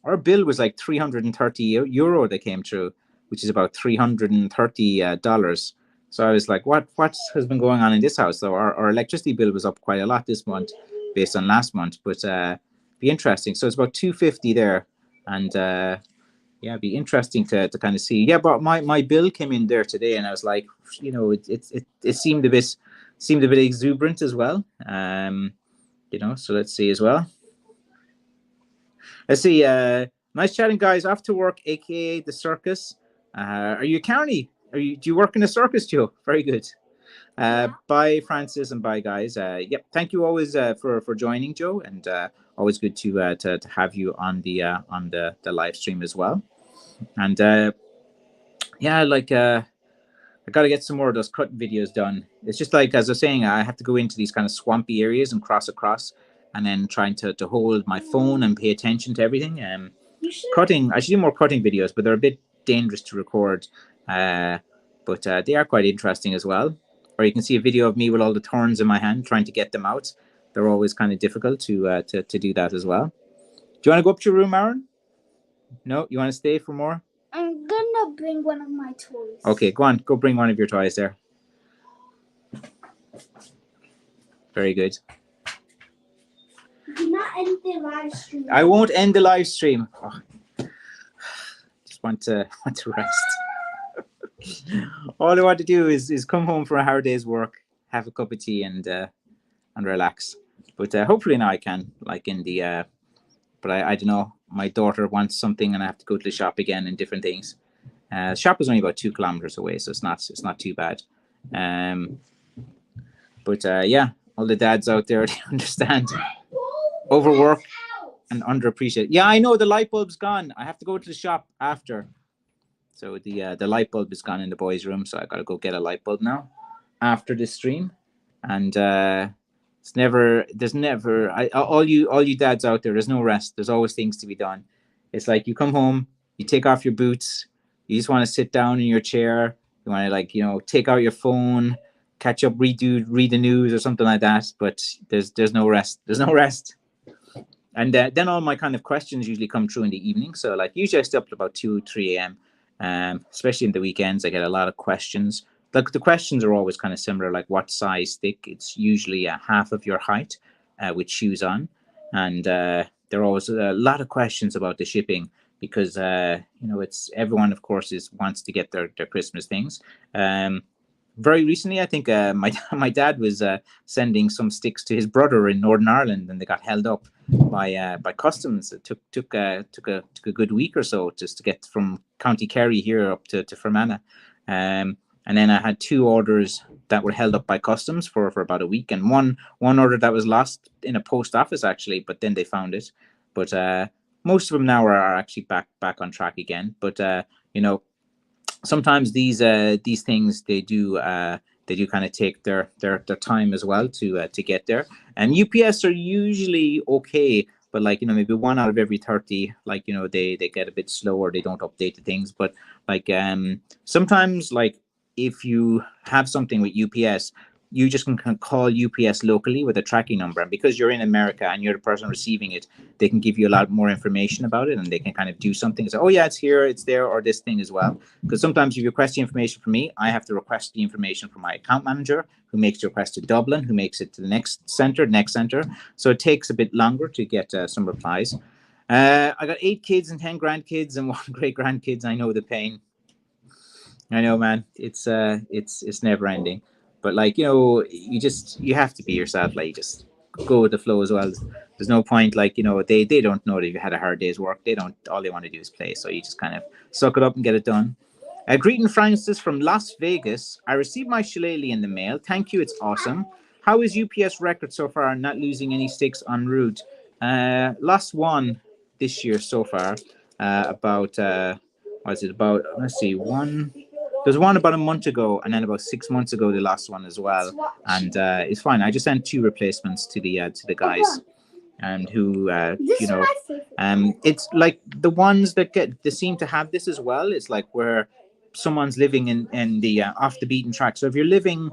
our bill was like 330 euro that came through, which is about $330. So I was like, what has been going on in this house? So our electricity bill was up quite a lot this month based on last month, but be interesting. So it's about 250 there, and yeah, it'd be interesting to kind of see. Yeah, but my bill came in there today, and I was like, you know, it seemed a bit exuberant as well. You know, so let's see as well. Let's see. Nice chatting, guys. Off to work, aka the circus. Are you a county? Do you work in a circus, Joe? Very good. Bye, Francis, and bye, guys. Yep. Thank you always for joining, Joe, and always good to have you on the live stream as well. And yeah, like I got to get some more of those cut videos done. It's just like as I was saying, I have to go into these kind of swampy areas and cross across, and then trying to hold my phone and pay attention to everything. Cutting, I should do more cutting videos, but they're a bit dangerous to record but they are quite interesting as well. Or you can see a video of me with all the thorns in my hand trying to get them out. They're always kind of difficult to do that as well. Do you want to go up to your room, Aaron? No, you want to stay for more? I'm gonna bring one of my toys. Okay, go on. Go bring one of your toys there. Very good. Do not end the live stream. I won't end the live stream. Oh, just want to rest. All I want to do is come home for a hard day's work, have a cup of tea, and relax. But hopefully now I can. Like in the, but I don't know. My daughter wants something, and I have to go to the shop again and different things. The shop is only about 2 kilometers away, so it's not too bad. But yeah, all the dads out there, they understand. Overwork and underappreciate. Yeah, I know the light bulb's gone. I have to go to the shop after. So the light bulb is gone in the boys' room, so I gotta go get a light bulb now after this stream. And all you dads out there, there's no rest. There's always things to be done. It's like you come home, you take off your boots, you just want to sit down in your chair, you want to take out your phone, catch up, read the news or something like that. But there's no rest. There's no rest. And then all my kind of questions usually come through in the evening. So like usually I stay up to about 2-3 a.m. Especially in the weekends, I get a lot of questions. Like the questions are always kind of similar, like what size stick. It's usually half of your height with shoes on. And there are always a lot of questions about the shipping because, it's everyone, of course, wants to get their Christmas things. Very recently, I think my dad was sending some sticks to his brother in Northern Ireland, and they got held up by customs. It took a good week or so just to get from County Kerry here up to Fermanagh. And then I had 2 orders that were held up by customs for about a week, and one order that was lost in a post office actually, but then they found it. But most of them now are actually back on track again. But sometimes these things they do kind of take their time as well to get there. And UPS are usually okay, but maybe 1 out of every 30, they get a bit slower. They don't update the things. But sometimes if you have something with UPS, you just can call UPS locally with a tracking number. And because you're in America and you're the person receiving it, they can give you a lot more information about it, and they can kind of do something. So, oh yeah, it's here, it's there, or this thing as well. Because sometimes if you request the information from me, I have to request the information from my account manager, who makes the request to Dublin, who makes it to the next center. So it takes a bit longer to get some replies. I got 8 kids and 10 grandkids and 1 great grandkids. I know the pain. I know, man. It's never ending. But you have to be yourself. You just go with the flow as well. There's no point they don't know that you had a hard day's work. All they want to do is play. So you just kind of suck it up and get it done. Greeting Francis from Las Vegas. I received my shillelagh in the mail. Thank you. It's awesome. How is UPS record so far? Not losing any sticks en route. Lost 1 this year so far. Let's see, 1. There's 1 about a month ago, and then about 6 months ago, the last one as well. And it's fine. I just sent 2 replacements to the guys, and who it's like the ones that they seem to have this as well. It's like where someone's living in the off the beaten track. So if you're living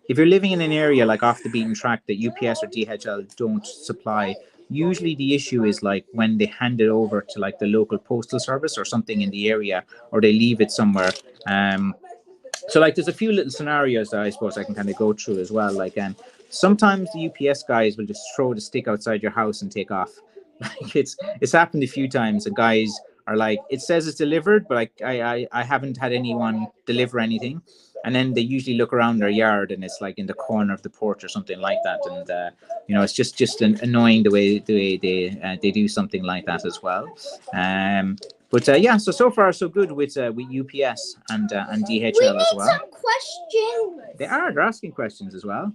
in an area like off the beaten track that UPS or DHL don't supply, usually the issue is when they hand it over to the local postal service or something in the area, or they leave it somewhere. So there's a few little scenarios that I suppose I can kind of go through as well. Sometimes the UPS guys will just throw the stick outside your house and take off. It's happened a few times, and guys are it says it's delivered, but I haven't had anyone deliver anything. And then they usually look around their yard, and it's in the corner of the porch or something like that. And it's just annoying the way they do something like that as well. But yeah, so far so good with UPS and DHL as well. Some questions. They're asking questions as well.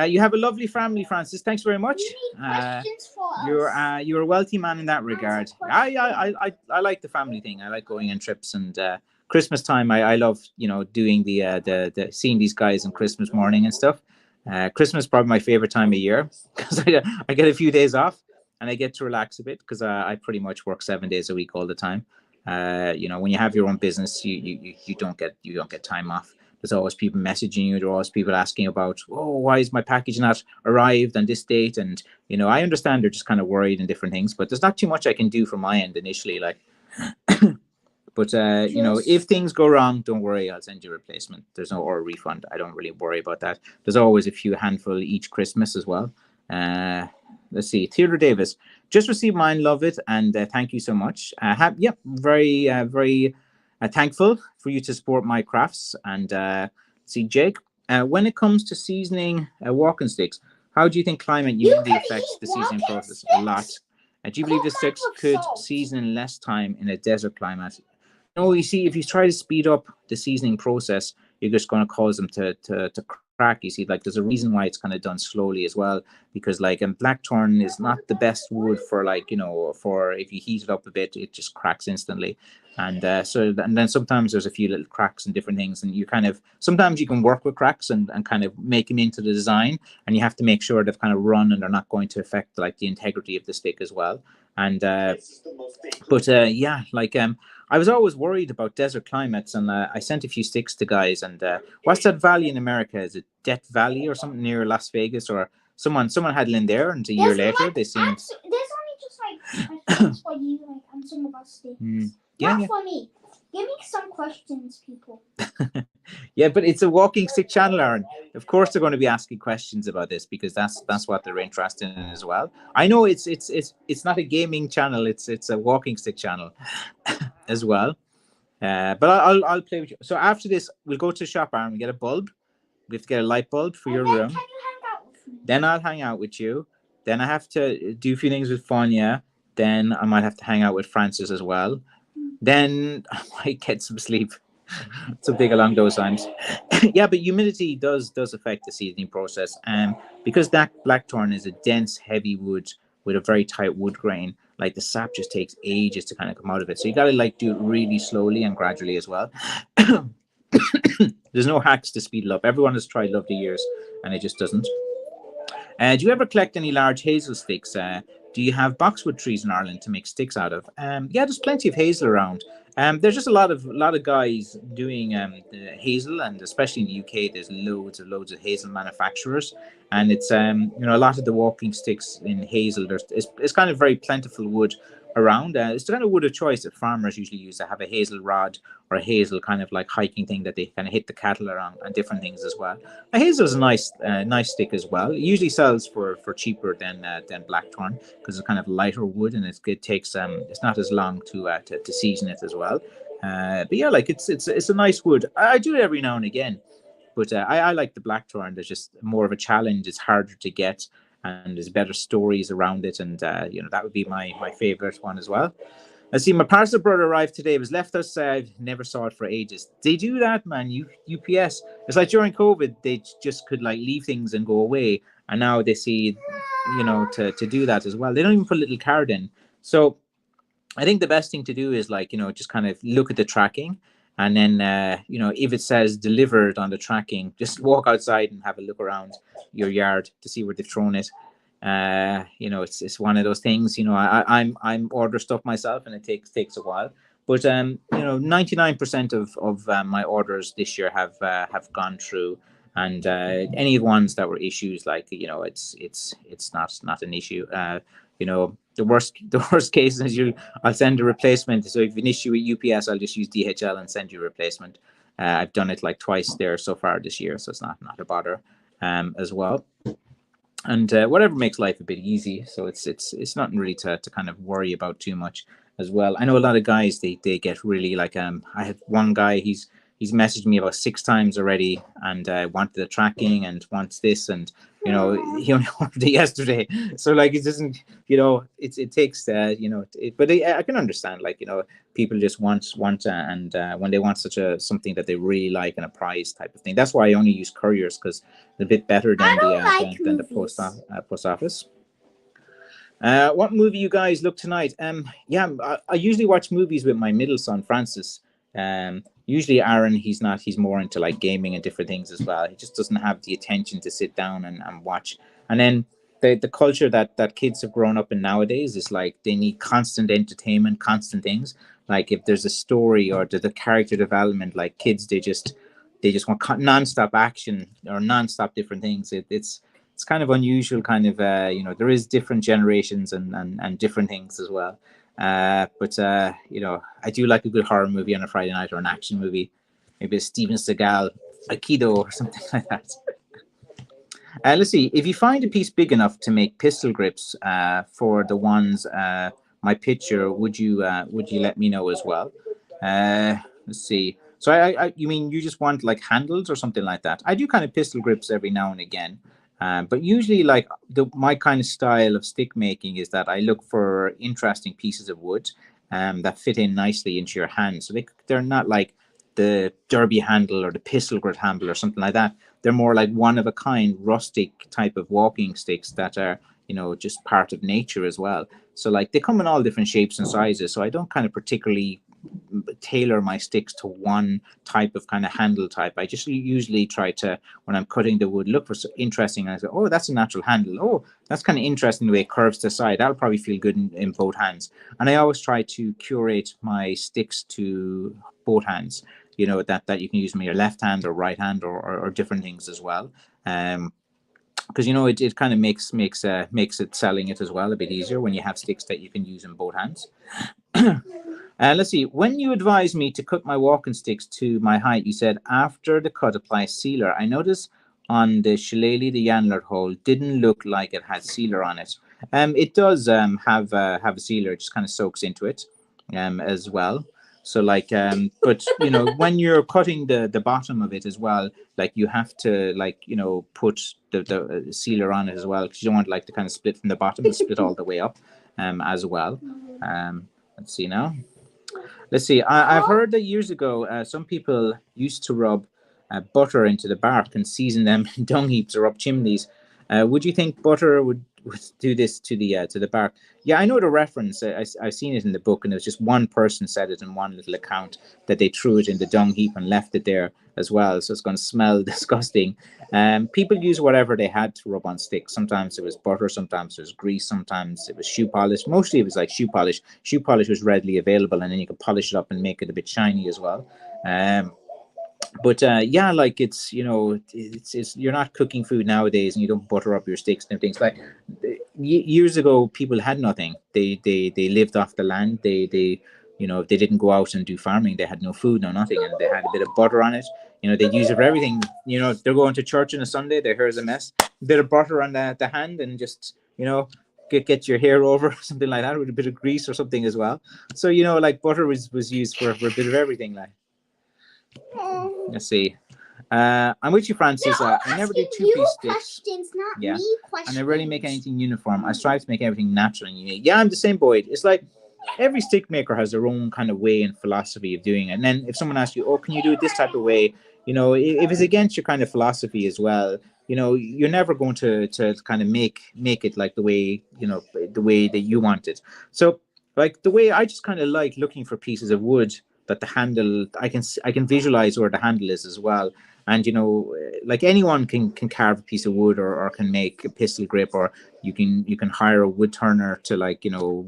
You have a lovely family, Francis. Thanks very much. Questions for us. You're a wealthy man in that regard. I like the family thing. I like going on trips, and Christmas time. I love doing the seeing these guys on Christmas morning and stuff. Christmas is probably my favorite time of year because I get a few days off and I get to relax a bit because I pretty much work 7 days a week all the time. When you have your own business, you don't get time off. There's always people messaging you. There's always people asking about, oh, why is my package not arrived on this date? And I understand they're just kind of worried and different things, but there's not too much I can do from my end initially. Like, but if things go wrong, don't worry. I'll send you a replacement. There's no or a refund. I don't really worry about that. There's always a few handful each Christmas as well. Let's see. Theodore Davis just received mine. Love it, and thank you so much. Very thankful for you to support my crafts. And see, Jake, when it comes to seasoning walking sticks, how do you think climate usually affects the seasoning process? A lot. Do you believe the sticks could season in less time in a desert climate? No, you see, if you try to speed up the seasoning process, you're just going to cause them to crack. You see, like there's a reason why it's kind of done slowly as well, because like blackthorn is not the best wood for for if you heat it up a bit, it just cracks instantly. And then sometimes there's a few little cracks and different things, and sometimes you can work with cracks and kind of make them into the design, and you have to make sure they've kind of run and they're not going to affect like the integrity of the stick as well. And I was always worried about desert climates, and I sent a few sticks to guys. And what's that valley in America? Is it Death Valley or something near Las Vegas? Or someone had it in there, and a year later they seemed. There's only just like for you, like answering about sticks. Not for me. Give me some questions, people. Yeah, but it's a walking stick channel, Aaron. Of course, they're going to be asking questions about this because that's what they're interested in as well. I know it's not a gaming channel; it's a walking stick channel as well. But I'll play with you. So after this, we'll go to the shop, Aaron. We get a bulb. We have to get a light bulb for your room. Can you hang out with me? Then I'll hang out with you. Then I have to do a few things with Fania. Then I might have to hang out with Francis as well. Then I might get some sleep. Something along those lines. Yeah, but humidity does affect the seasoning process. Because that blackthorn is a dense, heavy wood with a very tight wood grain, like the sap just takes ages to kind of come out of it. So you got to like do it really slowly and gradually as well. There's no hacks to speed it up. Everyone has tried over the years, and it just doesn't. Do you ever collect any large hazel sticks? Do you have boxwood trees in Ireland to make sticks out of? Yeah, there's plenty of hazel around. There's just a lot of guys doing the hazel, and especially in the UK, there's loads of hazel manufacturers, and it's a lot of the walking sticks in hazel. It's kind of very plentiful wood around. It's the kind of wood of choice that farmers usually use. They have a hazel rod or a hazel kind of like hiking thing that they kind of hit the cattle around, and different things as well. A hazel is a nice stick as well. It usually sells for cheaper than blackthorn because it's kind of lighter wood, and it takes it's not as long to season it as well. But yeah, like it's a nice wood. I do it every now and again, but I like the blackthorn. There's just more of a challenge. It's harder to get, and there's better stories around it, and that would be my favorite one as well. I see my parcel brother arrived today. It was left outside. Never saw it for ages. They do that, man. UPS. It's like during COVID, they just could like leave things and go away, and now they see, to do that as well. They don't even put a little card in. So I think the best thing to do is like just kind of look at the tracking, and then if it says delivered on the tracking, just walk outside and have a look around your yard to see where they've thrown it. It's one of those things. I'm order stuff myself, and it takes a while. But 99% of my orders this year have gone through, and any ones that were issues, like it's not an issue. The worst case is I'll send a replacement. So if you have an issue with UPS, I'll just use DHL and send you a replacement. I've done it like twice there so far this year, so it's not a bother as well. And whatever makes life a bit easy. So it's nothing really to kind of worry about too much as well. I know a lot of guys, they get really like I had one guy, he's messaged me about 6 times already, and wanted the tracking and wants this, and he only ordered it yesterday. So like it doesn't, it takes but I can understand, like people just want and when they want something that they really like, and a prize type of thing. That's why I only use couriers, because they're a bit better than the post office. What movie you guys look tonight? I usually watch movies with my middle son Francis. Usually Aaron, he's more into like gaming and different things as well. He just doesn't have the attention to sit down and watch. And then the culture that kids have grown up in nowadays is like they need constant entertainment, constant things. Like if there's a story or the character development, like kids, they just want non-stop action or non-stop different things. It's kind of unusual, kind of there is different generations and different things as well. But I do like a good horror movie on a Friday night, or an action movie, maybe a Steven Seagal Aikido or something like that. Let's see. If you find a piece big enough to make pistol grips for the ones my picture, would you let me know as well? Let's see. So you mean you just want like handles or something like that? I do kind of pistol grips every now and again. But usually, like my kind of style of stick making is that I look for interesting pieces of wood that fit in nicely into your hand. So they're not like the derby handle or the pistol grip handle or something like that. They're more like one of a kind rustic type of walking sticks that are, just part of nature as well. So like they come in all different shapes and sizes. So I don't kind of particularly tailor my sticks to one type of kind of handle type. I just usually try to, when I'm cutting the wood, look for interesting, and I say, oh, that's a natural handle. Oh, that's kind of interesting the way it curves to the side. That'll probably feel good in both hands. And I always try to curate my sticks to both hands, that you can use with your left hand or right hand or different things as well. Because it kind of makes it selling it as well a bit easier when you have sticks that you can use in both hands. Let's see. When you advised me to cut my walking sticks to my height, you said after the cut apply sealer. I noticed on the shillelagh the Yanlert hole didn't look like it had sealer on it. It does have a sealer. It just kind of soaks into it as well. So like but when you're cutting the bottom of it as well, like you have to put the sealer on it as well, because you don't want like to kind of split from the bottom and split all the way up as well. Let's see now. Let's see. I've heard that years ago, some people used to rub butter into the bark and season them in dung heaps or up chimneys. Would you think butter would do this to the bark? Yeah, I know the reference. I've seen it in the book, and it was just one person said it in one little account, that they threw it in the dung heap and left it there as well. So it's going to smell disgusting. People use whatever they had to rub on sticks. Sometimes it was butter, sometimes it was grease, sometimes it was shoe polish. Mostly it was like shoe polish. Shoe polish was readily available, and then you could polish it up and make it a bit shiny as well. But yeah, like it's you're not cooking food nowadays, and you don't butter up your sticks and things. Like years ago, people had nothing. They lived off the land. They if they didn't go out and do farming, they had no food, no nothing, and they had a bit of butter on it. They'd use it for everything. They're going to church on a Sunday, their hair's a mess, a bit of butter on the hand, and just get your hair over, something like that, with a bit of grease or something as well. So like butter was used for a bit of everything. Like, let's see. I'm with you, Francis. I never do two-piece sticks. Yeah, and I rarely make anything uniform. I strive to make everything natural and unique. Yeah, I'm the same, Boyd. It's like every stick maker has their own kind of way and philosophy of doing it. And then if someone asks you, "Oh, can you do it this type of way?" If it's against your kind of philosophy as well, you're never going to kind of make it like the way that you want it. So like the way I just kind of like looking for pieces of wood that the handle, I can visualize where the handle is as well. And like anyone can carve a piece of wood or can make a pistol grip, or you can hire a wood turner to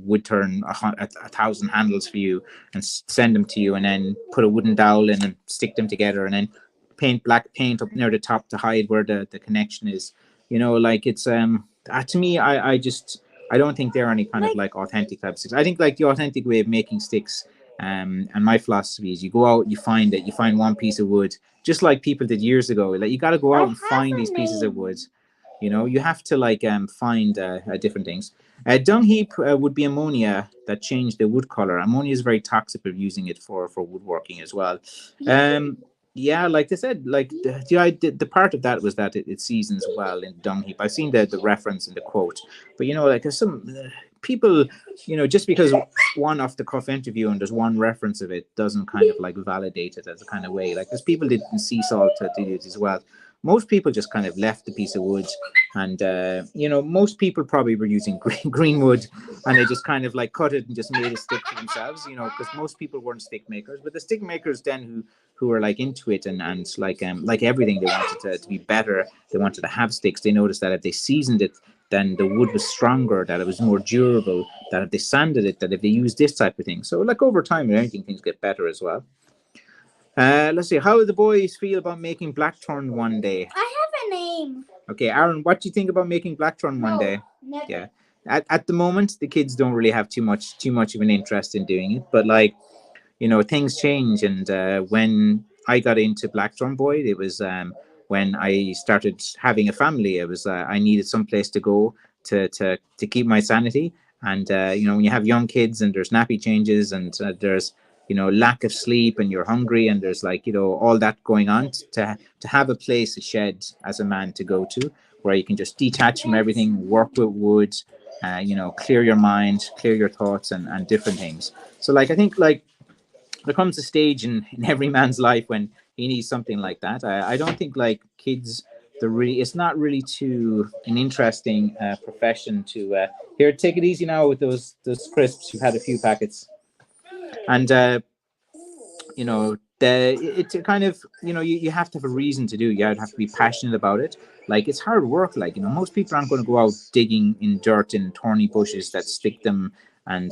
wood turn 1,000 handles for you and send them to you, and then put a wooden dowel in and stick them together, and then paint black paint up near the top to hide where the connection is. Like it's to me, I don't think they're any kind of like authentic type of sticks. I think like the authentic way of making sticks, and my philosophy is you go out, you find one piece of wood, just like people did years ago. Like you got to go out and find these pieces of wood. You have to find different things. Dung heap would be ammonia that changed the wood color. Ammonia is very toxic of using it for woodworking as well. Yeah, like they said, like the part of that was that it seasons well in dung heap. I've seen the reference in the quote, but like there's some people, just because one off the cuff interview and there's one reference of it doesn't kind of like validate it as a kind of way. Like there's people that didn't sea salt to do it as well. Most people just kind of left the piece of wood, and most people probably were using green wood, and they just kind of like cut it and just made a stick for themselves, because most people weren't stick makers. But the stick makers then who were like into it and like everything, they wanted to be better. They wanted to have sticks. They noticed that if they seasoned it, then the wood was stronger, that it was more durable, that if they sanded it, that if they used this type of thing. So like over time, I think things get better as well. Let's see. How do the boys feel about making blackthorn one day? I have a name. Okay, Aaron, what do you think about making blackthorn one day? Never. Yeah. At the moment, the kids don't really have too much of an interest in doing it, but like, you know, things change. And when I got into blackthorn, boy, it was when I started having a family. It was I needed some place to go to keep my sanity. And you know, when you have young kids and there's nappy changes and there's, you know, lack of sleep and you're hungry and there's, like, you know, all that going on, to have a place, a shed as a man to go to where you can just detach from everything, work with wood, you know, clear your mind, clear your thoughts, and different things. So like, I think like there comes a stage in every man's life when he needs something like that. I don't think like kids, it's not really too an interesting profession to here, take it easy now with those crisps. You've had a few packets. And you know, it's a kind of, you know, you have to have a reason to do. You have to be passionate about it. Like, it's hard work. Like, you know, most people aren't going to go out digging in dirt and thorny bushes that stick them and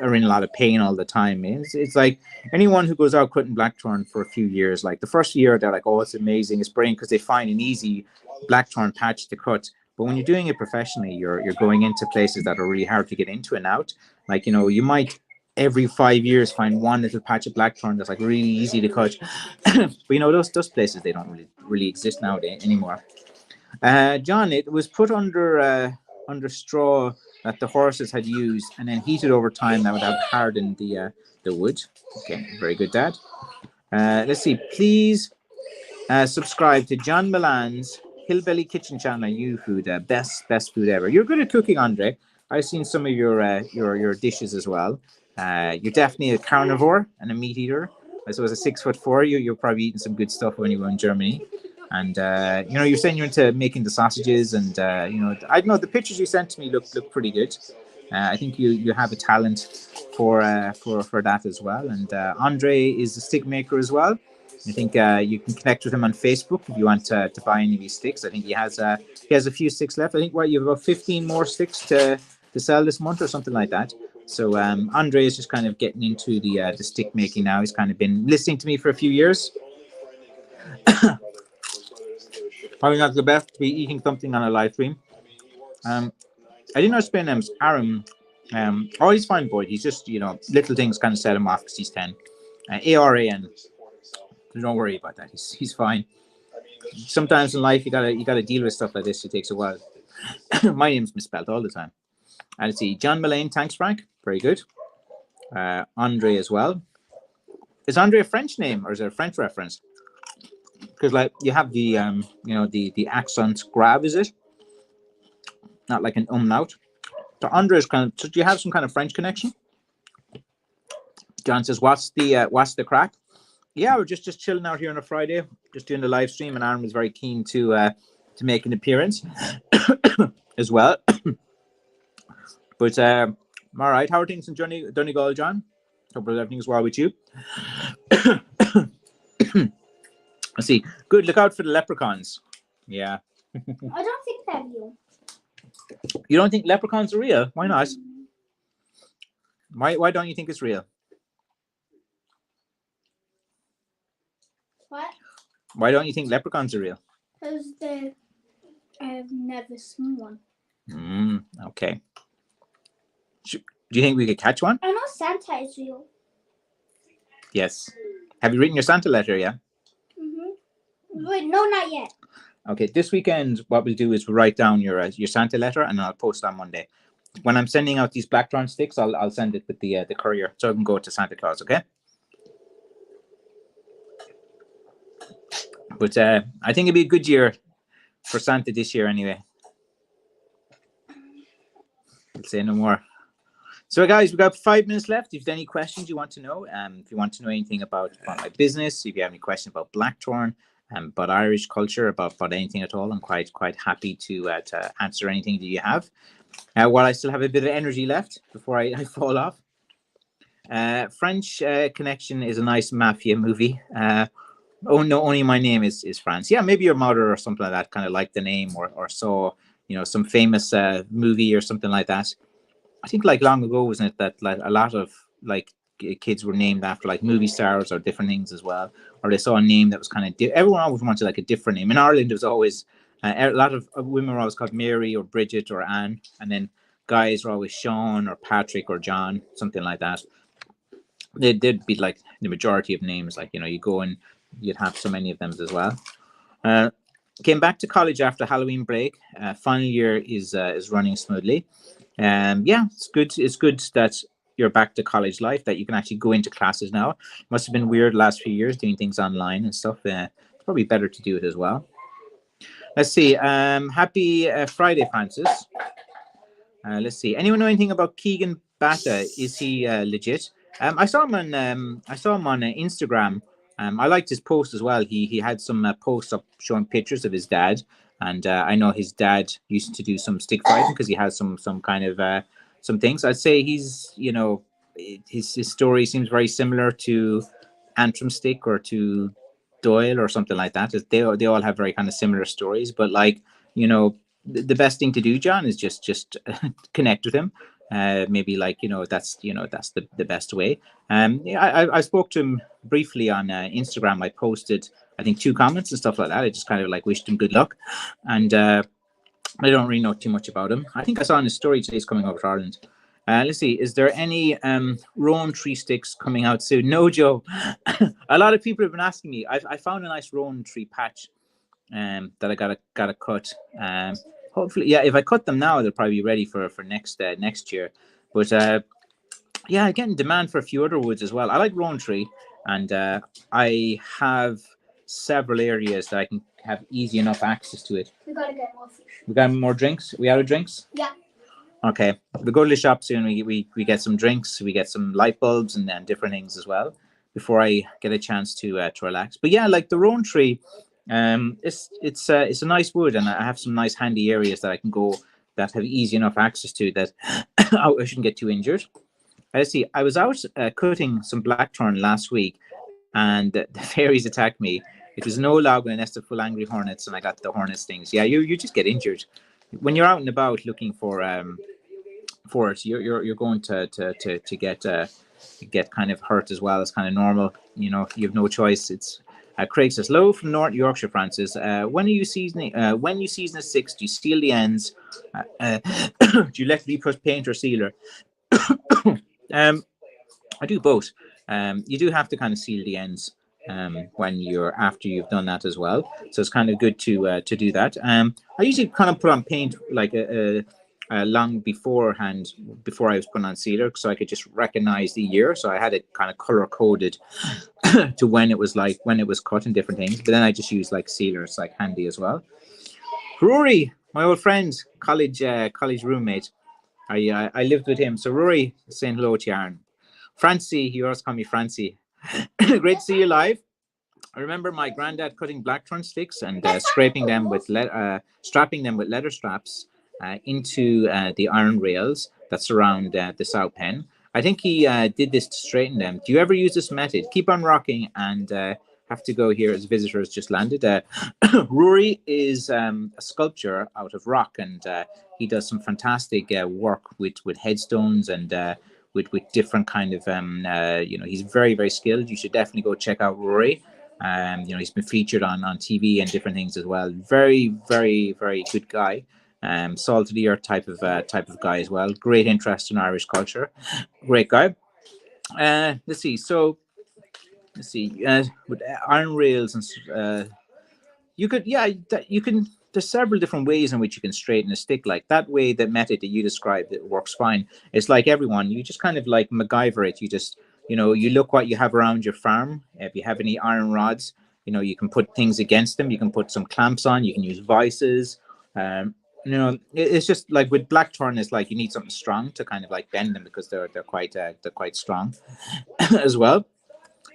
are in a lot of pain all the time. It's like anyone who goes out cutting blackthorn for a few years, like the first year they're like, oh, it's amazing, it's brilliant, because they find an easy blackthorn patch to cut. But when you're doing it professionally, you're going into places that are really hard to get into and out. Like, you know, you might every 5 years find one little patch of blackthorn that's like really easy to cut. But you know, those places, they don't really exist nowadays anymore. John, it was put under straw that the horses had used, and then heated over time, that would have hardened the wood. Okay, very good, Dad. Let's see. Please subscribe to John Milan's Hillbilly Kitchen channel on YouFood. Best food ever. You're good at cooking, Andre. I've seen some of your dishes as well. You're definitely a carnivore and a meat eater. So as a 6'4", you're probably eating some good stuff when you were in Germany. And you know, you're saying you're into making the sausages, and you know, I don't know, the pictures you sent to me look pretty good. I think you have a talent for that as well. And Andre is a stick maker as well. I think you can connect with him on Facebook if you want to buy any of these sticks. I think he has a few sticks left. I think you have about 15 more sticks to sell this month or something like that. So Andre is just kind of getting into the stick making now. He's kind of been listening to me for a few years. Probably not the best to be eating something on a live stream. I didn't know his spin name's Aaron. Oh, he's fine, boy. He's just, you know, little things kind of set him off because he's 10. ARAN. Don't worry about that. He's fine. Sometimes in life you gotta deal with stuff like this. It takes a while. My name's misspelled all the time. And let's see, John Mullane, thanks, Frank. Very good. Andre as well. Is Andre a French name or is it a French reference? Because like you have the you know, the accent grave, is it? Not like an umlaut. So Andre is kind of. So do you have some kind of French connection? John says, "What's the crack?" Yeah, we're just chilling out here on a Friday, just doing the live stream, and Aaron was very keen to make an appearance as well. But all right, how are things in Donegal, John? Hope everything's well with you. Let's see. Good. Look out for the leprechauns. Yeah. I don't think they're real. You don't think leprechauns are real? Why not? Why don't you think it's real? What? Why don't you think leprechauns are real? Because I've never seen one. Okay. Do you think we could catch one? I know Santa is real. Yes. Have you written your Santa letter yet? Wait, no, not yet. Okay, this weekend, what we'll do is we'll write down your Santa letter, and I'll post on Monday. When I'm sending out these blackthorn sticks, I'll send it with the courier, so it can go to Santa Claus. Okay. But I think it'll be a good year for Santa this year, anyway. I'll say no more. So, guys, we've got 5 minutes left. If there's any questions you want to know, if you want to know anything about my business, if you have any questions about blackthorn, about Irish culture, about anything at all, I'm quite happy to answer anything that you have. While I still have a bit of energy left before I fall off. French Connection is a nice mafia movie. Oh no, only my name is France. Yeah, maybe your mother or something like that kind of liked the name, or saw, you know, some famous movie or something like that. I think like long ago, wasn't it, that like a lot of like kids were named after like movie stars or different things as well, or they saw a name that was kind of everyone always wanted like a different name. In Ireland, it was always a lot of women were always called Mary or Bridget or Anne, and then guys were always Sean or Patrick or John, something like that. They'd be like the majority of names, like, you know, you go and you'd have so many of them as well. Came back to college after Halloween break. Final year is running smoothly. Yeah, it's good. It's good that you're back to college life, that you can actually go into classes now. Must have been weird last few years doing things online and stuff. It's probably better to do it as well. Let's see. Happy Friday, Francis. Let's see. Anyone know anything about Keegan Bata? Is he legit? I saw him on Instagram. I liked his post as well. He had some posts up showing pictures of his dad, and I know his dad used to do some stick fighting because he has some kind of some things. I'd say he's, you know, his story seems very similar to Antrim Stick or to Doyle or something like that. They all have very kind of similar stories, but like, you know, the best thing to do, John, is just connect with him. Maybe like, you know, that's the best way. Yeah, I spoke to him briefly on Instagram. I posted, I think, 2 comments and stuff like that. I just kind of like wished him good luck, and I don't really know too much about him. I think I saw in his story today he's coming over to Ireland. Let's see, is there any rowan tree sticks coming out soon? No, Joe. A lot of people have been asking me. I found a nice rowan tree patch that I gotta cut. Hopefully, yeah, if I cut them now, they'll probably be ready for next year. But yeah, getting demand for a few other woods as well. I like rowan tree, and I have several areas that I can have easy enough access to it. We gotta get more fish. We got more drinks. We out of drinks? Yeah. Okay, we go to the shop soon. We get some drinks. We get some light bulbs and then different things as well before I get a chance to relax. But yeah, like the rowan tree. It's a nice wood, and I have some nice handy areas that I can go that have easy enough access to that I shouldn't get too injured. Let's see. I was out cutting some blackthorn last week, and the fairies attacked me. It was no log and a nest of full angry hornets, and I got the hornet stings. Yeah, you just get injured when you're out and about looking for it. You're going to get kind of hurt as well. It's kind of normal. You know, you have no choice. It's Craig says, "Hello from North Yorkshire, Francis. When are you seasoning? When you season a 6, do you seal the ends? Do you let it put paint or sealer?" I do both. You do have to kind of seal the ends when after you've done that as well. So it's kind of good to do that. I usually kind of put on paint like long beforehand, before I was putting on sealer, so I could just recognize the year. So I had it kind of color coded to when it was cut and different things. But then I just use like sealer. It's like handy as well. Rory, my old friend, college roommate. I lived with him. So Rory, saying hello to Aaron. Francie, he always called me Francie. Great to see you live. I remember my granddad cutting blackthorn sticks and strapping them with leather straps into the iron rails that surround the sow pen. I think he did this to straighten them. Do you ever use this method? Keep on rocking, and have to go here as visitors just landed. Rory is a sculptor out of rock, and he does some fantastic work with headstones and with different kind of he's very, very skilled. You should definitely go check out Rory. He's been featured on TV and different things as well. Very, very, very good guy. Salt of the earth type of guy as well. Great interest in Irish culture. Great guy. Let's see. With iron rails and you can. There's several different ways in which you can straighten a stick. Like that way, the method that you described, it works fine. It's like everyone. You just kind of like MacGyver it. You just you look what you have around your farm. If you have any iron rods, you can put things against them. You can put some clamps on. You can use vices. It's just like with blackthorn, it's like you need something strong to kind of like bend them because they're quite strong as well.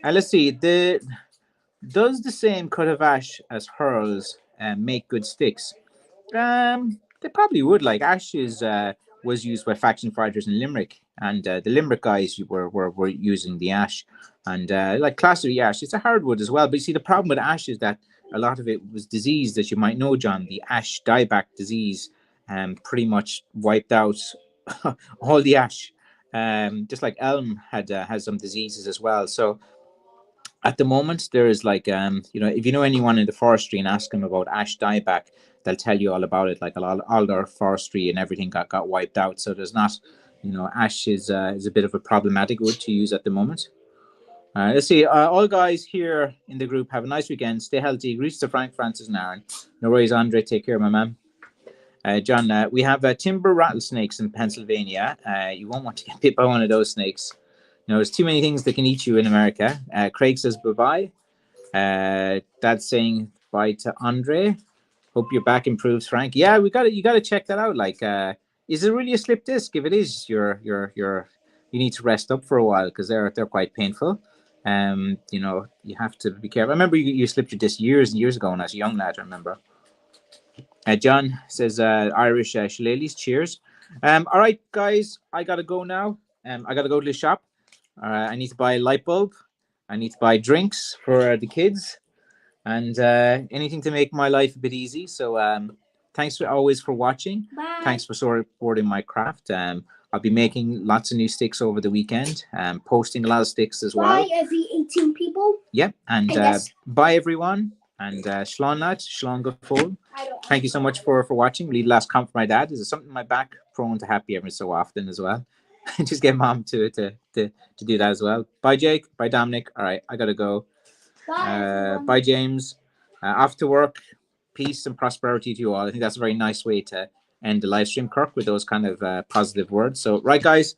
And let's see, does the same cut of ash as hurls make good sticks? They probably would. Like ash was used by faction fighters in Limerick, and the Limerick guys were using the ash, and like classically ash, it's a hardwood as well. But you see, the problem with ash is that a lot of it was disease that you might know, John. The ash dieback disease pretty much wiped out all the ash just like elm has some diseases as well. So at the moment, there is like if you know anyone in the forestry and ask them about ash dieback, they'll tell you all about it. Like all their forestry and everything got wiped out. So there's not, ash is a bit of a problematic wood to use at the moment. Let's see. All guys here in the group have a nice weekend. Stay healthy. Greets to Frank, Francis, and Aaron. No worries, Andre. Take care, my man. John, we have timber rattlesnakes in Pennsylvania. You won't want to get bit by one of those snakes. There's too many things that can eat you in America. Craig says bye-bye. Dad's saying bye to Andre. Hope your back improves, Frank. Yeah, you got to check that out. Like, is it really a slip disc? If it is, you need to rest up for a while because they're quite painful. You have to be careful. I remember you slipped your disc years and years ago when I was a young lad. I remember. John says Irish shillelaghs. Cheers. All right, guys, I gotta go now. I gotta go to the shop. I need to buy a light bulb. I need to buy drinks for the kids, and anything to make my life a bit easy. So thanks always for watching. Bye. Thanks for supporting my craft. I'll be making lots of new sticks over the weekend. Posting a lot of sticks as well. Bye, every 18 people. Yep, and bye everyone. And Shlán Nat, Shlán Gafol. Thank you so much for watching. Lead last comment for my dad. This is something my back prone to happy every so often as well. Just get mom to do that as well. Bye Jake. Bye Dominic. All right, I gotta go. Bye James. Off to work. Peace and prosperity to you all. I think that's a very nice way to end the live stream, Kirk, with those kind of positive words. So right guys,